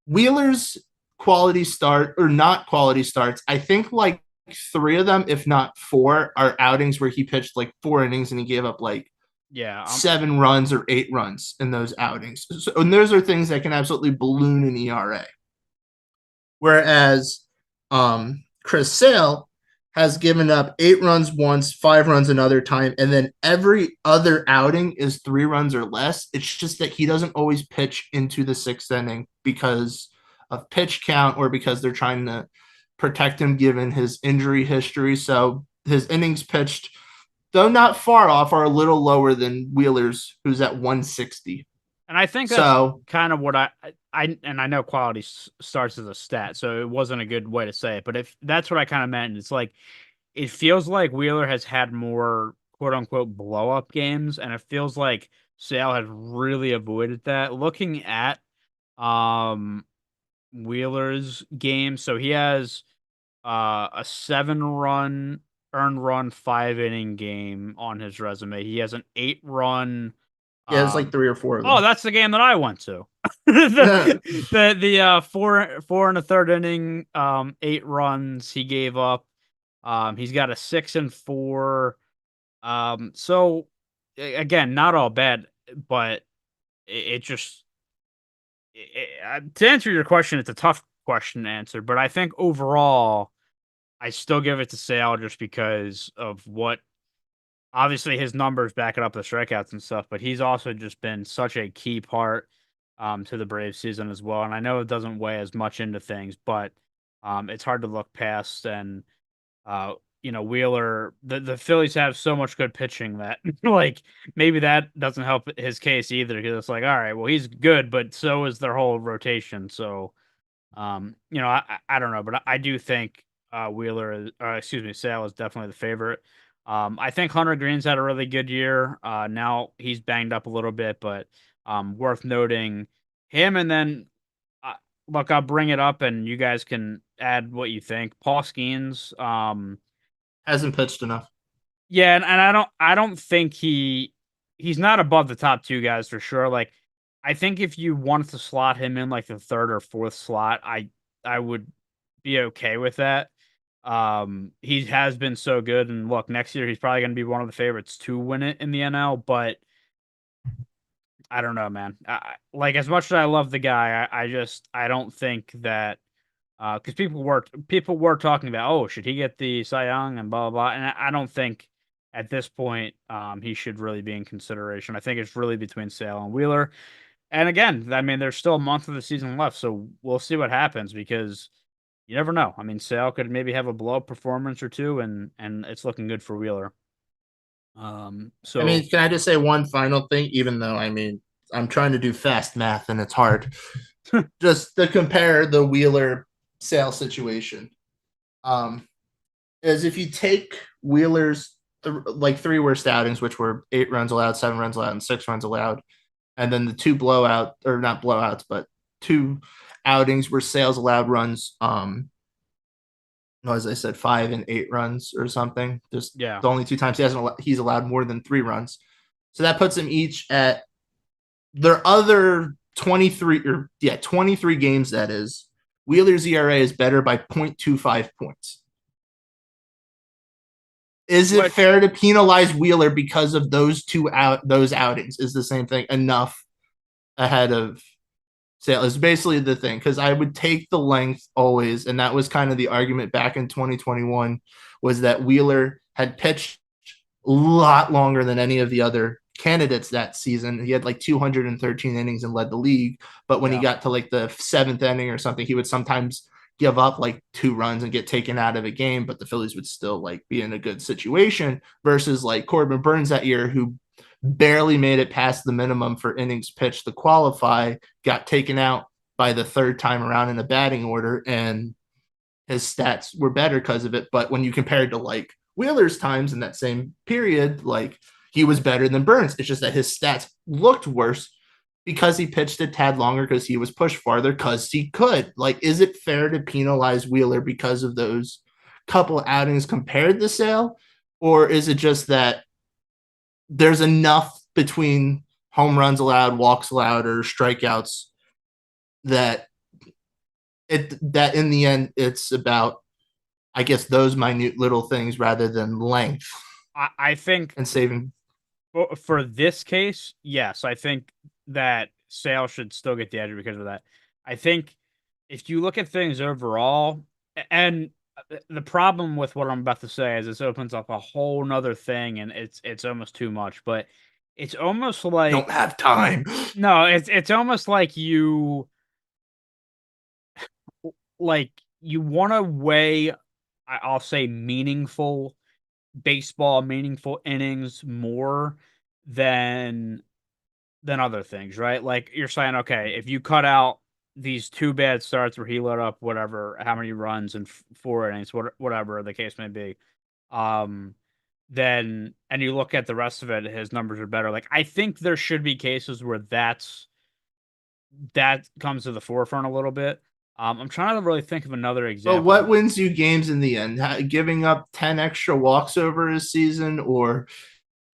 Wheeler's quality start or not quality starts, I think like 3 of them, if not 4, are outings where he pitched like 4 innings and he gave up like
Yeah,
7 runs or 8 runs in those outings. So, and those are things that can absolutely balloon an ERA. Whereas Chris Sale has given up 8 runs once, 5 runs another time, and then every other outing is 3 runs or less. It's just that he doesn't always pitch into the 6th inning because of pitch count or because they're trying to protect him given his injury history. So his innings pitched, though not far off, are a little lower than Wheeler's, who's at 160.
and I think that's
So
kind of what I know quality starts as a stat, so it wasn't a good way to say it. But if that's what I kind of meant, it's like it feels like Wheeler has had more quote unquote blow up games, and it feels like Sale has really avoided that. Looking at um Wheeler's game, so he has a 7 run earned run 5 inning game on his resume. He has an 8 run
yeah, there's like
um
3 or 4 of
oh,
them.
that's the game that I went to.
Yeah.
The 4 and a third inning, 8 runs he gave up. He's got a 6 and 4. So again, not all bad, but it just to answer your question, it's a tough question to answer. But I think overall, I still give it to Sale just because of what obviously his numbers backing up the strikeouts and stuff, but he's also just been such a key part to the Braves season as well. And I know it doesn't weigh as much into things, but it's hard to look past. And uh, Wheeler, the Phillies have so much good pitching that like maybe that doesn't help his case either because it's like, all right, well he's good, but so is their whole rotation. So I don't know, but I do think Wheeler, excuse me, Sale is definitely the favorite. I think Hunter Green's had a really good year. Now he's banged up a little bit, but worth noting him. And then, uh, look, I'll bring it up, and you guys can add what you think. Paul Skeens,
Hasn't pitched enough.
Yeah, and I don't think he's not above the top 2 guys for sure, like, I think if you wanted to slot him in, like, the 3rd or 4th slot, I would be okay with that. He has been so good, and look, next year, he's probably gonna be one of the favorites to win it in the NL, but I don't know, man. Like, as much as I love the guy, I don't think that, because people were talking about, "Oh, should he get the Cy Young?" and blah, blah, blah, and I don't think at this point, he should really be in consideration. I think it's really between Sale and Wheeler, and again, I mean, there's still a month of the season left, so we'll see what happens because you never know. I mean, Sale could maybe have a blow-up performance or 2, and it's looking good for Wheeler.
I
So
mean, can I just say one final thing? Even though I mean, I'm trying to do fast math and it's hard. Just to compare the Wheeler Sale situation, um, is if you take Wheeler's like 3 worst outings, which were 8 runs allowed, 7 runs allowed, and 6 runs allowed, and then the 2 blowout or not blowouts, but 2 outings where Sales allowed runs, as I said, 5 and 8 runs or something. Just
yeah.
the only 2 times he's allowed more than 3 runs. So that puts him each at their other 23 games. That is, Wheeler's ERA is better by 0.25 points. Is it
Which
fair to penalize Wheeler because of those outings? Is the same thing enough ahead of Sale? Is basically the thing, because I would take the length always, and that was kind of the argument back in 2021, was that Wheeler had pitched a lot longer than any of the other candidates that season. He had like 213 innings and led the league, but when he
yeah.
got to like the 7th inning or something, he would sometimes give up like 2 runs and get taken out of a game, but the Phillies would still like be in a good situation versus like Corbin Burns that year, who barely made it past the minimum for innings pitched to qualify, got taken out by the 3rd time around in the batting order, and his stats were better because of it. But when you compared to like Wheeler's times in that same period, like he was better than Burns. It's just that his stats looked worse because he pitched a tad longer, because he was pushed farther because he could. Like, is it fair to penalize Wheeler because of those couple outings compared to Sale? Or is it just that there's enough between home runs allowed, walks allowed, or strikeouts that that in the end it's about, I guess, those minute little things rather than length
I think
and saving.
for this case, yes, I think that Sale should still get the edge because of that. I think if you look at things overall, and the problem with what I'm about to say is this opens up a whole nother thing, and it's almost too much. But it's almost
Don't
like
have time.
no, it's almost like you want to weigh, I'll say meaningful baseball, meaningful innings more than other things, right? Like you're saying, okay, if you cut out these 2 bad starts where he let up whatever, how many runs in 4 innings, whatever the case may be, um, then and you look at the rest of it, his numbers are better. Like I think there should be cases where that comes to the forefront a little bit. I'm trying to really think of another
But what
example.
wins you games in the end? Giving up 10 extra walks over a season, or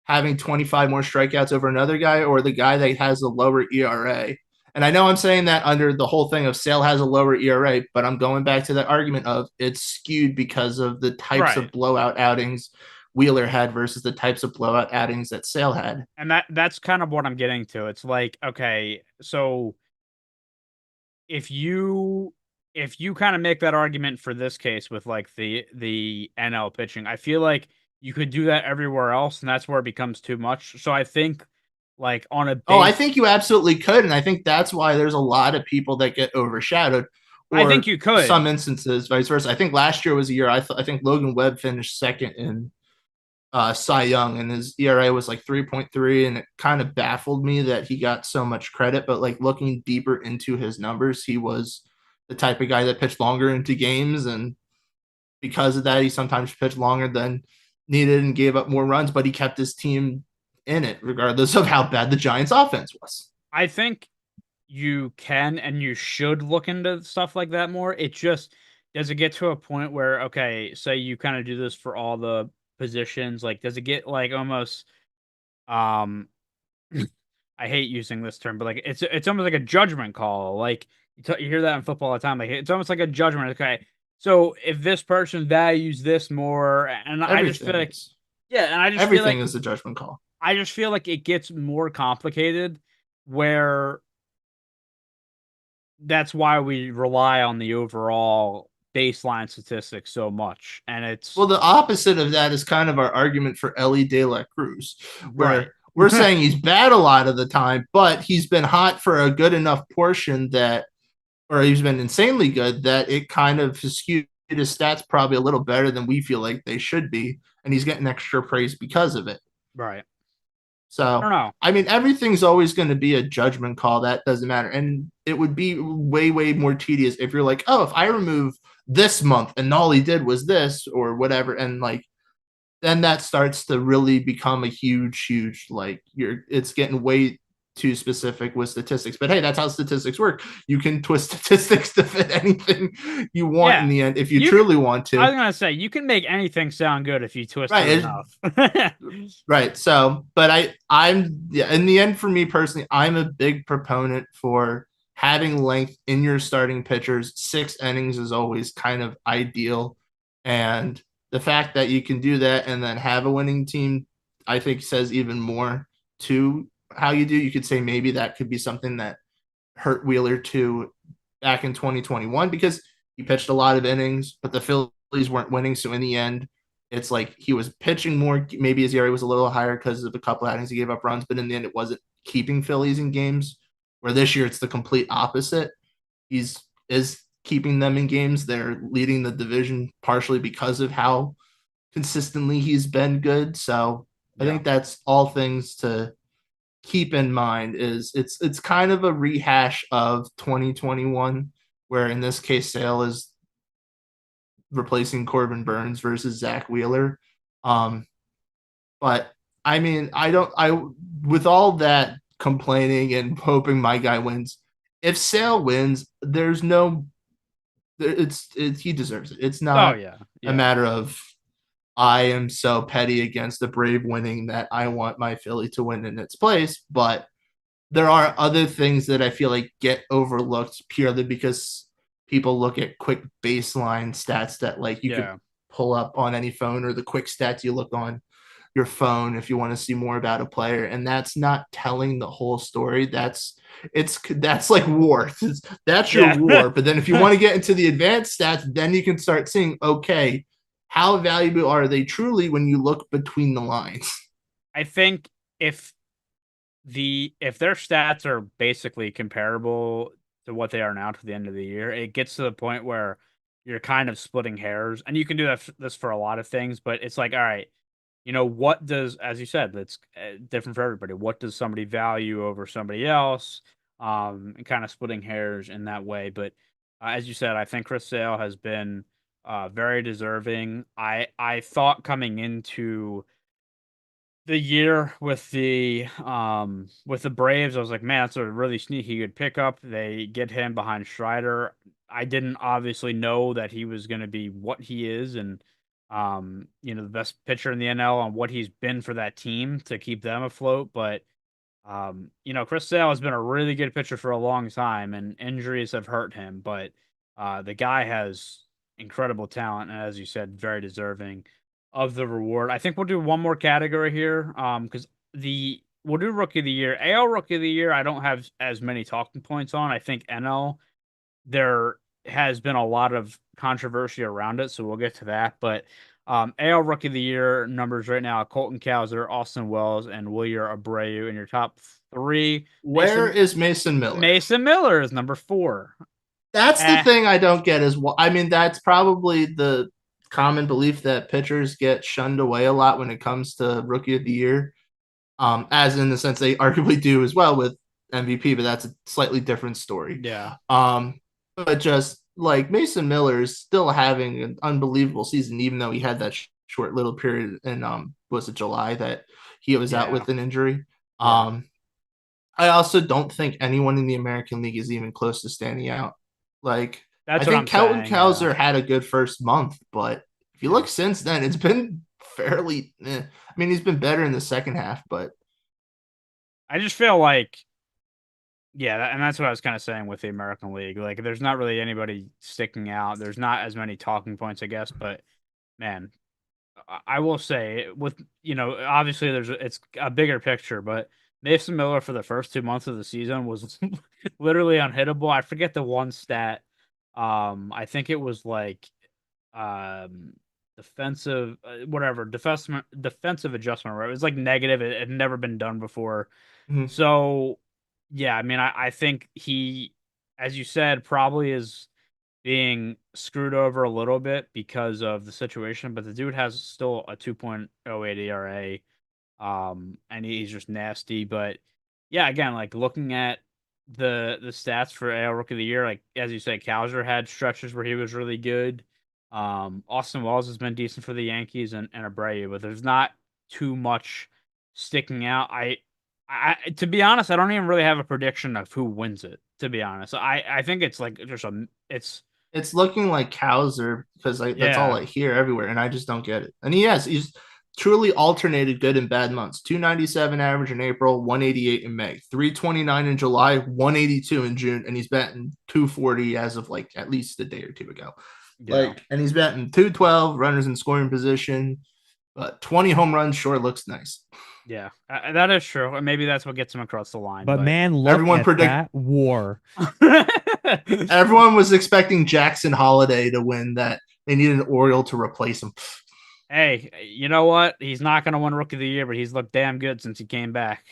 having 25 more strikeouts over another guy, or the guy that has a lower ERA? And I know I'm saying that under the whole thing of Sale has a lower ERA, but I'm going back to that argument of it's skewed because of the types
Right.
of blowout outings Wheeler had versus the types of blowout outings that Sale had.
And that's kind of what I'm getting to. It's like, okay, so if you kind of make that argument for this case with like the NL pitching, I feel like you could do that everywhere else, and that's where it becomes too much. So I think like on a
Oh, I
base,
think you absolutely could. And I think that's why there's a lot of people that get overshadowed,
I think
or
you could.
some instances, vice versa. I think last year was a year I think Logan Webb finished second in Cy Young, and his ERA was like 3.3, and it kind of baffled me that he got so much credit. But like looking deeper into his numbers, he was the type of guy that pitched longer into games, and because of that, he sometimes pitched longer than needed and gave up more runs, but he kept his team in it, regardless of how bad the Giants' offense was.
I think you can and you should look into stuff like that more. It just does it get to a point where okay, say you kind of do this for all the positions? Like, does it get like almost um I hate using this term, but like it's almost like a judgment call. Like you hear that in football all the time. Like it's almost like a judgment. Okay, so if this person values this more, and I just feel
Everything
like
is.
yeah, and
Everything is a judgment call.
I just feel like it gets more complicated, where that's why we rely on the overall baseline statistics so much, and it's
Well, the opposite of that is kind of our argument for Ellie De La Cruz,
right.
where we're saying he's bad a lot of the time, but he's been hot for a good enough portion that, or he's been insanely good that it kind of skewed his stats probably a little better than we feel like they should be, and he's getting extra praise because of it.
Right. I don't
So,
know.
I mean, everything's always going to be a judgment call. That doesn't matter. And it would be way, way more tedious if you're like, oh, if I remove this month and all he did was this or whatever. And like, then that starts to really become a huge, huge, like, it's getting way too specific with statistics. But hey, that's how statistics work. You can twist statistics to fit anything you want in
Yeah.
the end if you
You
truly want
I
to.
was gonna say you can make anything sound good if you twist it
Right.
enough.
Right. So, but I'm yeah, in the end for me personally, I'm a big proponent for having length in your starting pitchers. 6 innings is always kind of ideal. And the fact that you can do that and then have a winning team, I think says even more to how you do. You could say maybe that could be something that hurt Wheeler too back in 2021 because he pitched a lot of innings, but the Phillies weren't winning. So in the end, it's like he was pitching more. Maybe his ERA was a little higher because of a couple outings he gave up runs, but in the end, it wasn't keeping Phillies in games. Where this year, it's the complete opposite. He's is keeping them in games. They're leading the division partially because of how consistently he's been good. So I
Yeah.
think that's all things to keep in mind is it's kind of a rehash of 2021 where in this case Sale is replacing Corbin Burns versus Zach Wheeler. Um, but I mean, I don't, I, with all that complaining and hoping my guy wins, if Sale wins, there's no, it's he deserves it. It's
Oh
not
yeah.
a
Yeah.
matter of I am so petty against the Brave winning that I want my Philly to win in its place. But there are other things that I feel like get overlooked purely because people look at quick baseline stats that like you could
Yeah.
pull up on any phone or the quick stats you look on your phone if you want to see more about a player, and that's not telling the whole story. That's like war. That's your
Yeah.
war. But then if you want to get into the advanced stats, then you can start seeing, okay, how valuable are they truly when you look between the lines?
I think if if their stats are basically comparable to what they are now to the end of the year, it gets to the point where you're kind of splitting hairs, and you can do this for a lot of things. But it's like, all right, what does, as you said, that's different for everybody. What does somebody value over somebody else? And kind of splitting hairs in that way. But as you said, I think Chris Sale has been very deserving. I thought coming into the year with the Braves, I was like, man, that's a really sneaky good pickup. They get him behind Strider. I didn't obviously know that he was going to be what he is, and the best pitcher in the NL and what he's been for that team to keep them afloat. But Chris Sale has been a really good pitcher for a long time, and injuries have hurt him. But the guy has incredible talent, and as you said, very deserving of the reward. I think we'll do one more category here, because we'll do Rookie of the Year, AL Rookie of the Year. I don't have as many talking points on. I think NL there has been a lot of controversy around it, so we'll get to that. But AL Rookie of the Year numbers right now: Colton Cowser, Austin Wells, and Wilyer Abreu in your top three.
Where is Mason Miller?
Mason Miller is number four.
That's the
Eh,
thing I don't get is I mean, that's probably the common belief that pitchers get shunned away a lot when it comes to Rookie of the Year. As in the sense they arguably do as well with MVP, but that's a slightly different story.
yeah,
But just like Mason Miller is still having an unbelievable season, even though he had that short little period in was it July that he was out
yeah,
with an injury.
yeah.
Um, I also don't think anyone in the American League is even close to standing out. Like, I
That's what
think
I'm
Kelton
saying. Yeah,
Cowser had a good first month, but if you
yeah.
look since then, it's been fairly. I mean, he's been better in the second half, but
I just feel like, yeah, and that's what I was kind of saying with the American League. Like, there's not really anybody sticking out. There's not as many talking points, I guess. But man, I will say, with obviously it's a bigger picture, but Mason Miller for the first 2 months of the season was literally unhittable. I forget the one stat. I think it was like um defensive whatever defensive adjustment, right? It was like negative. It had never been done before.
mhm.
So yeah, I mean, I think he, as you said, probably is being screwed over a little bit because of the situation, but the dude has still a 2.08 ERA. And he's just nasty. But yeah, again, like looking at the stats for AL Rookie of the Year, like as you say, Cowser had stretches where he was really good. Austin Wells has been decent for the Yankees and Abreu, but there's not too much sticking out. I to be honest, I don't even really have a prediction of who wins it. To be honest, I think it's like just
It's looking like Cowser because that's all
yeah,
I hear everywhere, and I just don't get it. And he's truly alternated good and bad months. 297 average in April, 188 in May, 329 in July, 182 in June, and he's batting 240 as of like at least a day or two ago.
yeah.
Like, and he's batting 212, runners in scoring position, but 20 home runs sure looks nice.
Yeah, that is true. Maybe that's what gets him across the line.
But
But
man, look
Everyone
at
predict
that war.
everyone was expecting Jackson Holiday to win that. They needed an Oriole to replace him.
Hey, you know what? He's not going to win Rookie of the Year, but he's looked damn good since he came back.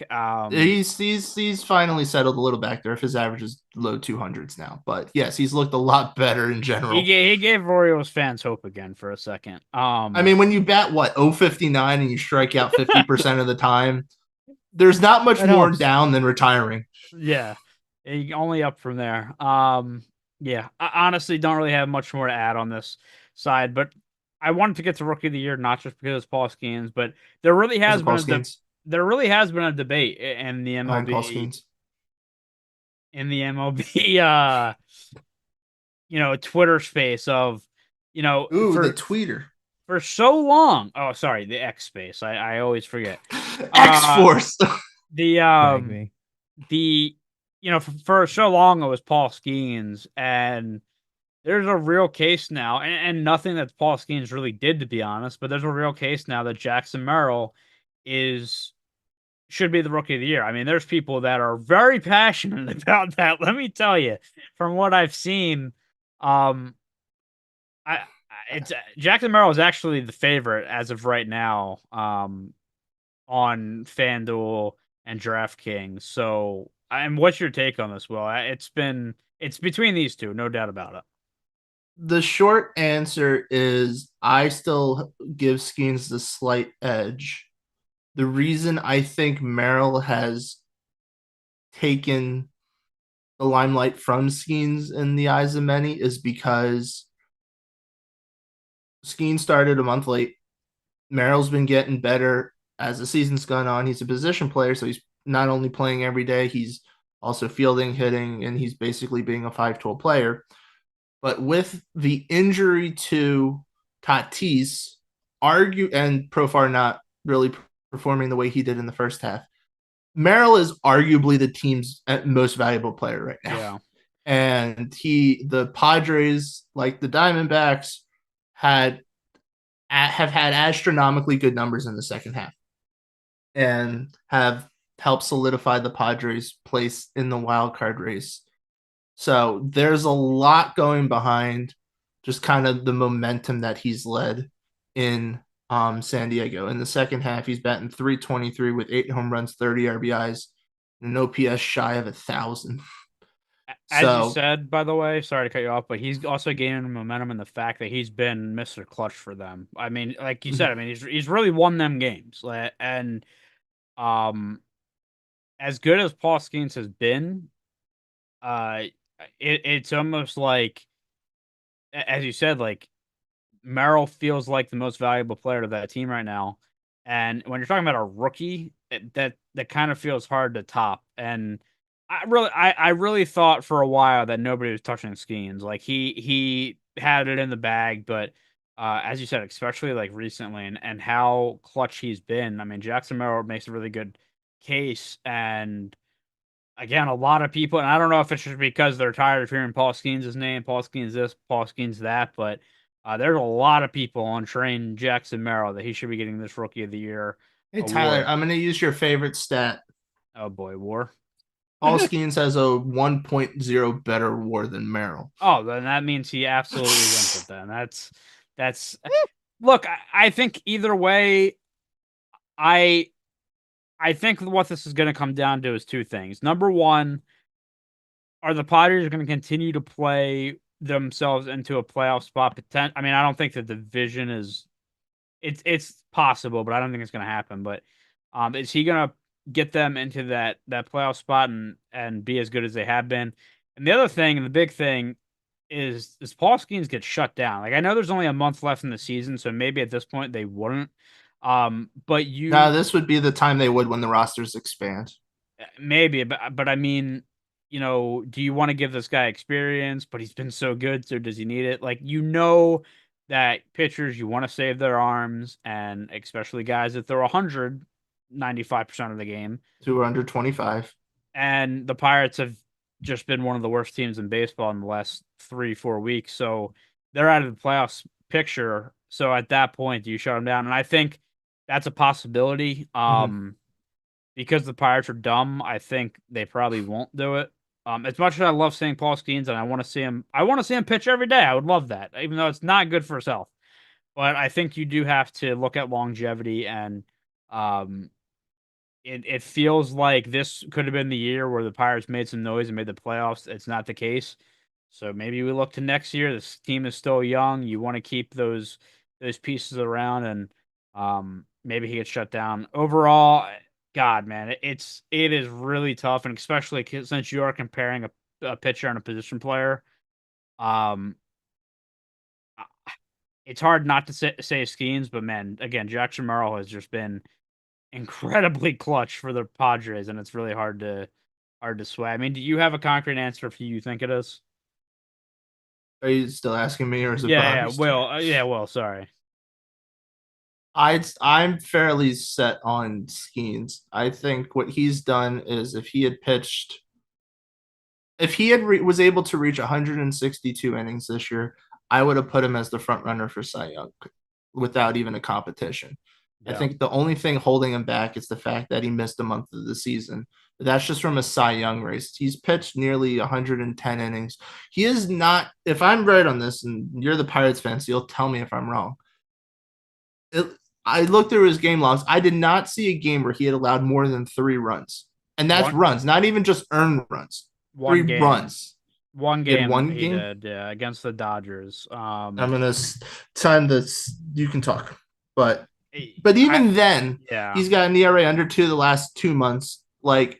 He's finally settled a little back there if his average is low 200s now. But yes, he's looked a lot better in general.
He gave Orioles fans hope again for a second.
I mean, when you bat what 059 and you strike out 50% of the time, there's not much
That
more
helps.
down than retiring.
yeah, only up from there. Yeah, I honestly don't really have much more to add on this side, but I wanted to get to Rookie of the Year not just because it's Paul Skeens, but there really
As
has
a
been
Paul
a
Skeens
there really has been a debate in the
behind Paul
MLB
Skeens.
Twitter space of,
Ooh, the tweeter.
for so long. Oh, sorry, the X space. I always forget.
X
Uh,
Force.
the
Gag me.
the for so long it was Paul Skeens, and there's a real case now, and nothing that Paul Skeens really did, to be honest, but there's a real case now that Jackson Merrill is should be the Rookie of the Year. I mean, there's people that are very passionate about that. Let me tell you, from what I've seen, um, it's Jackson Merrill is actually the favorite as of right now, on FanDuel and DraftKings. So, and what's your take on this, Will? It's between these two, no doubt about it.
The short answer is I still give Skeens the slight edge. The reason I think Merrill has taken the limelight from Skeens in the eyes of many is because Skeens started a month late. Merrill's been getting better as the season's gone on. He's a position player, so he's not only playing every day, he's also fielding, hitting, and he's basically being a 5-tool player. But with the injury to Tatis, and Profar not really performing the way he did in the first half, Merrill is arguably the team's most valuable player right now.
Yeah.
And the Padres, like the Diamondbacks, have had astronomically good numbers in the second half and have helped solidify the Padres' place in the wild card race. So there's a lot going behind just kind of the momentum that he's led in San Diego. In the second half, he's batting 323 with 8 home runs, 30 RBIs, and an OPS shy of 1,000.
As you
So
said, by the way, sorry to cut you off, but he's also gaining momentum in the fact that he's been Mr. Clutch for them. I mean, like you said, I mean, he's really won them games. And um, as good as Paul Skeens has been, uh, it's almost like, as you said, like Merrill feels like the most valuable player to that team right now. And when you're talking about a rookie, that kind of feels hard to top. And I really thought for a while that nobody was touching Skeens. Like he had it in the bag, but as you said, especially like recently and how clutch he's been. I mean, Jackson Merrill makes a really good case, and again, a lot of people, and I don't know if it's just because they're tired of hearing Paul Skeens' name, Paul Skeens this, Paul Skeens that, but there's a lot of people on train Jackson Merrill that he should be getting this Rookie of the Year
Hey Tyler,
award.
I'm gonna use your favorite stat.
Oh boy, War.
Paul Skeens has a 1.0 better WAR than Merrill.
Oh, then that means he absolutely wins it. Then that's look. I think either way, I I think what this is going to come down to is two things. Number one, are the Padres going to continue to play themselves into a playoff spot? I mean, I don't think the division is. It's possible, but I don't think it's going to happen. But is he going to get them into that playoff spot and be as good as they have been? And the other thing, and the big thing, is Paul Skeens gets shut down. Like I know there's only a month left in the season, so maybe at this point they wouldn't. But
Now,
you
this would be the time they would when the rosters expand.
maybe, but I mean, do you want to give this guy experience? But he's been so good, so does he need it? Like that pitchers you want to save their arms, and especially guys that throw 195% of the game.
225.
And the Pirates have just been one of the worst teams in baseball in the last 3-4 weeks, so they're out of the playoffs picture. So at that point, do you shut them down? And I think that's a possibility.
Mhm.
Because the Pirates are dumb, I think they probably won't do it. As much as I love seeing Paul Skeens and I want to see him pitch every day. I would love that, even though it's not good for his health. But I think you do have to look at longevity, and um, it feels like this could have been the year where the Pirates made some noise and made the playoffs. It's not the case. So maybe we look to next year. This team is still young. You want to keep those pieces around, and maybe he gets shut down. Overall, God, man, it is really tough, and especially since you are comparing a pitcher and a position player. Um, it's hard not to say Skeens, but man, again, Jackson Merrill has just been incredibly clutch for the Padres, and it's really hard to sway. I mean, do you have a concrete answer for who you think it is?
Are you still asking me, or is it
Yeah,
Bobby's turn?
yeah, well, sorry.
I'm fairly set on Skeens. I think what he's done is if he was able to reach 162 innings this year, I would have put him as the front runner for Cy Young without even a competition. I
Yeah.
think the only thing holding him back is the fact that he missed a month of the season. But that's just from a Cy Young race. He's pitched nearly 110 innings. He is not, if I'm right on this, and you're the Pirates fan, so you'll tell me if I'm wrong. It, I looked through his game logs. I did not see a game where he had allowed more than 3 runs. And that's
One
runs, not even just earned runs. Three
one game
runs.
one
He had
game
one
he
game.
did, yeah, against the Dodgers.
I'm gonna time this. You can talk, but
I
even then,
yeah.
he's got an ERA under 2 the last 2 months. Like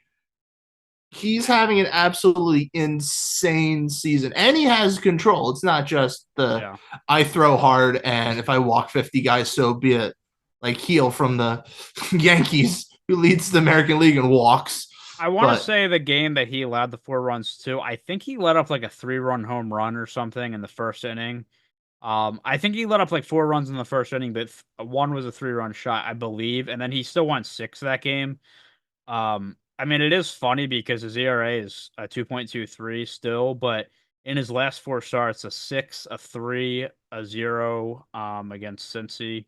he's having an absolutely insane season, and he has control. It's not just the
Yeah.
I throw hard, and if I walk 50 guys, so be it. Like Heel from the Yankees, who leads the American League and walks.
I want to
But
say the game that he allowed the 4 runs to, I think he let up like a 3-run home run or something in the first inning. I think he let up like 4 runs in the first inning, but one was a 3-run shot, I believe, and then he still won 6 that game. I mean, it is funny because his ERA is a 2.23 still, but in his last 4 starts, a 6, a 3, a 0, against Cincy.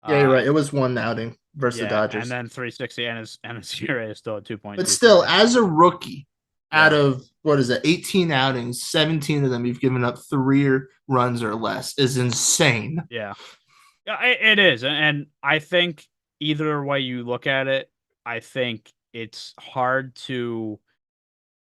yeah, you're right.
Uh,
It was one outing versus the
yeah, and
Dodgers.
then 360, and his ERA is still at
But still,
2.23.
as a rookie, out
Yeah,
of what is it, 18 outings, 17 of them you've given up 3 runs or less is insane.
yeah. Yeah, it is, and I think either way you look at it, I think it's hard to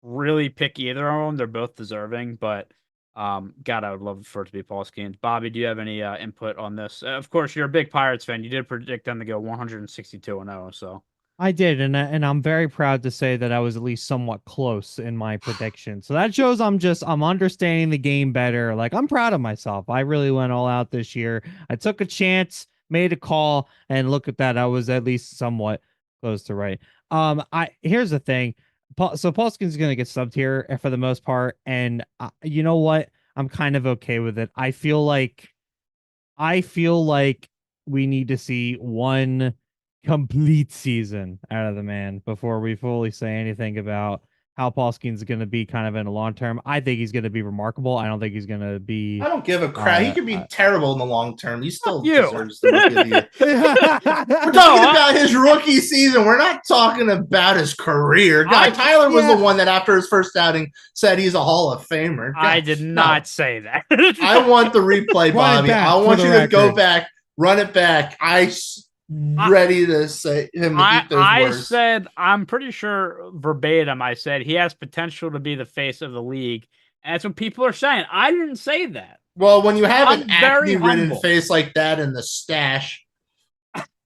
really pick either of them. They're both deserving, but God, I would love for it to be Paul Skeens. Bobby, do you have any input on this? Of course, you're a big Pirates fan. You did predict them to go 162-0, so
I did, and I'm very proud to say that I was at least somewhat close in my prediction. So that shows I'm understanding the game better. Like I'm proud of myself. I really went all out this year. I took a chance, made a call, and look at that. I was at least somewhat close to right. I here's the thing. So Paulskin's gonna get subbed here for the most part, and you know what? I'm kind of okay with it. I feel like I feel like we need to see one complete season out of the man before we fully say anything about how Paul Skeens going to be kind of in the long term. I think he's going to be remarkable. I don't think he's going to
I
be.
don't give a crap. He could be terrible in the long term. He
Fuck
still
you.
deserves the rookie of the year. We're
No,
talking about his rookie season. We're not talking about his career. Tyler was the one that after his first outing said he's a Hall of Famer.
I did not say that.
I want the replay, Bobby. I want you to go back, run it back. Ready to say him to eat those words.
I said, I'm pretty sure verbatim, I said he has potential to be the face of the league. And that's what people are saying. I didn't say that.
Well, when you have an acne-ridden face like that in the stash,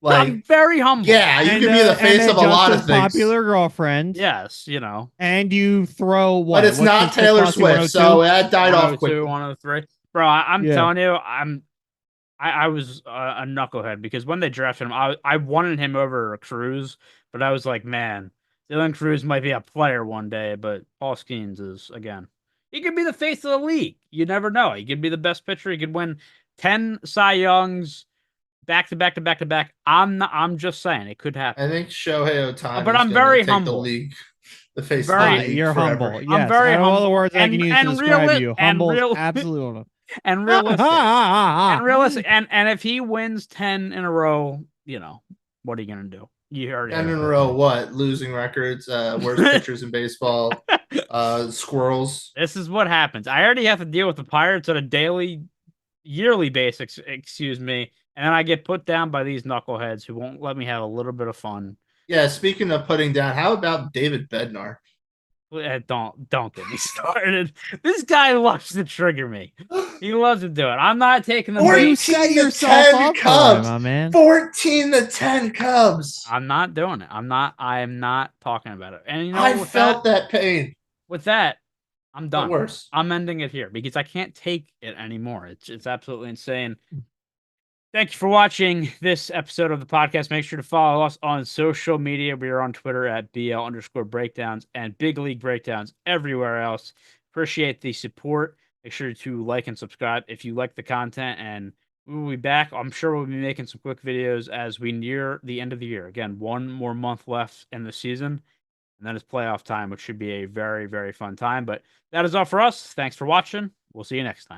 I'm very humble.
Yeah, you can be the face of a lot of things.
Popular girlfriend.
Yes, you know.
And you throw what?
But it's not Taylor Swift, so that died off quickly.
103. Bro, I'm telling you, I was a knucklehead because when they drafted him, I wanted him over Cruz, but I was like, man, Dylan Cruz might be a player one day, but Paul Skeens is, again, he could be the face of the league. You never know. He could be the best pitcher. He could win 10 Cy Youngs back to back to back to back. I'm just saying it could happen.
I think Shohei Ohtani.
But I'm very humble.
The league, the face of the league.
You're
forever.
humble. Yes,
I'm very humble.
All the words I can use to describe you. Humble, absolutely.
And realistic. And if he wins 10 in a row, you know, what are you gonna do? You already
10 in a row. What? Losing records. Worst pitchers in baseball. Squirrels.
This is what happens. I already have to deal with the Pirates on a yearly basis. Excuse me. And then I get put down by these knuckleheads who won't let me have a little bit of fun.
Yeah. Speaking of putting down, how about David Bednar?
Don't get me started. This guy loves to trigger me. He loves to do it. I'm not taking the.
Or you set yourself up
Cubs,
for him, man.
14-10 Cubs.
I'm not doing it. I am not talking about it. And you know,
I felt that pain.
With that, I'm done.
Worse.
I'm ending it here because I can't take it anymore. It's absolutely insane. Thank you for watching this episode of the podcast. Make sure to follow us on social media. We are on Twitter at BL_breakdowns and Big League Breakdowns everywhere else. Appreciate the support. Make sure to like and subscribe if you like the content, and we will be back. I'm sure we'll be making some quick videos as we near the end of the year. Again, one more month left in the season, and then it's playoff time, which should be a very, very fun time. But that is all for us. Thanks for watching. We'll see you next time.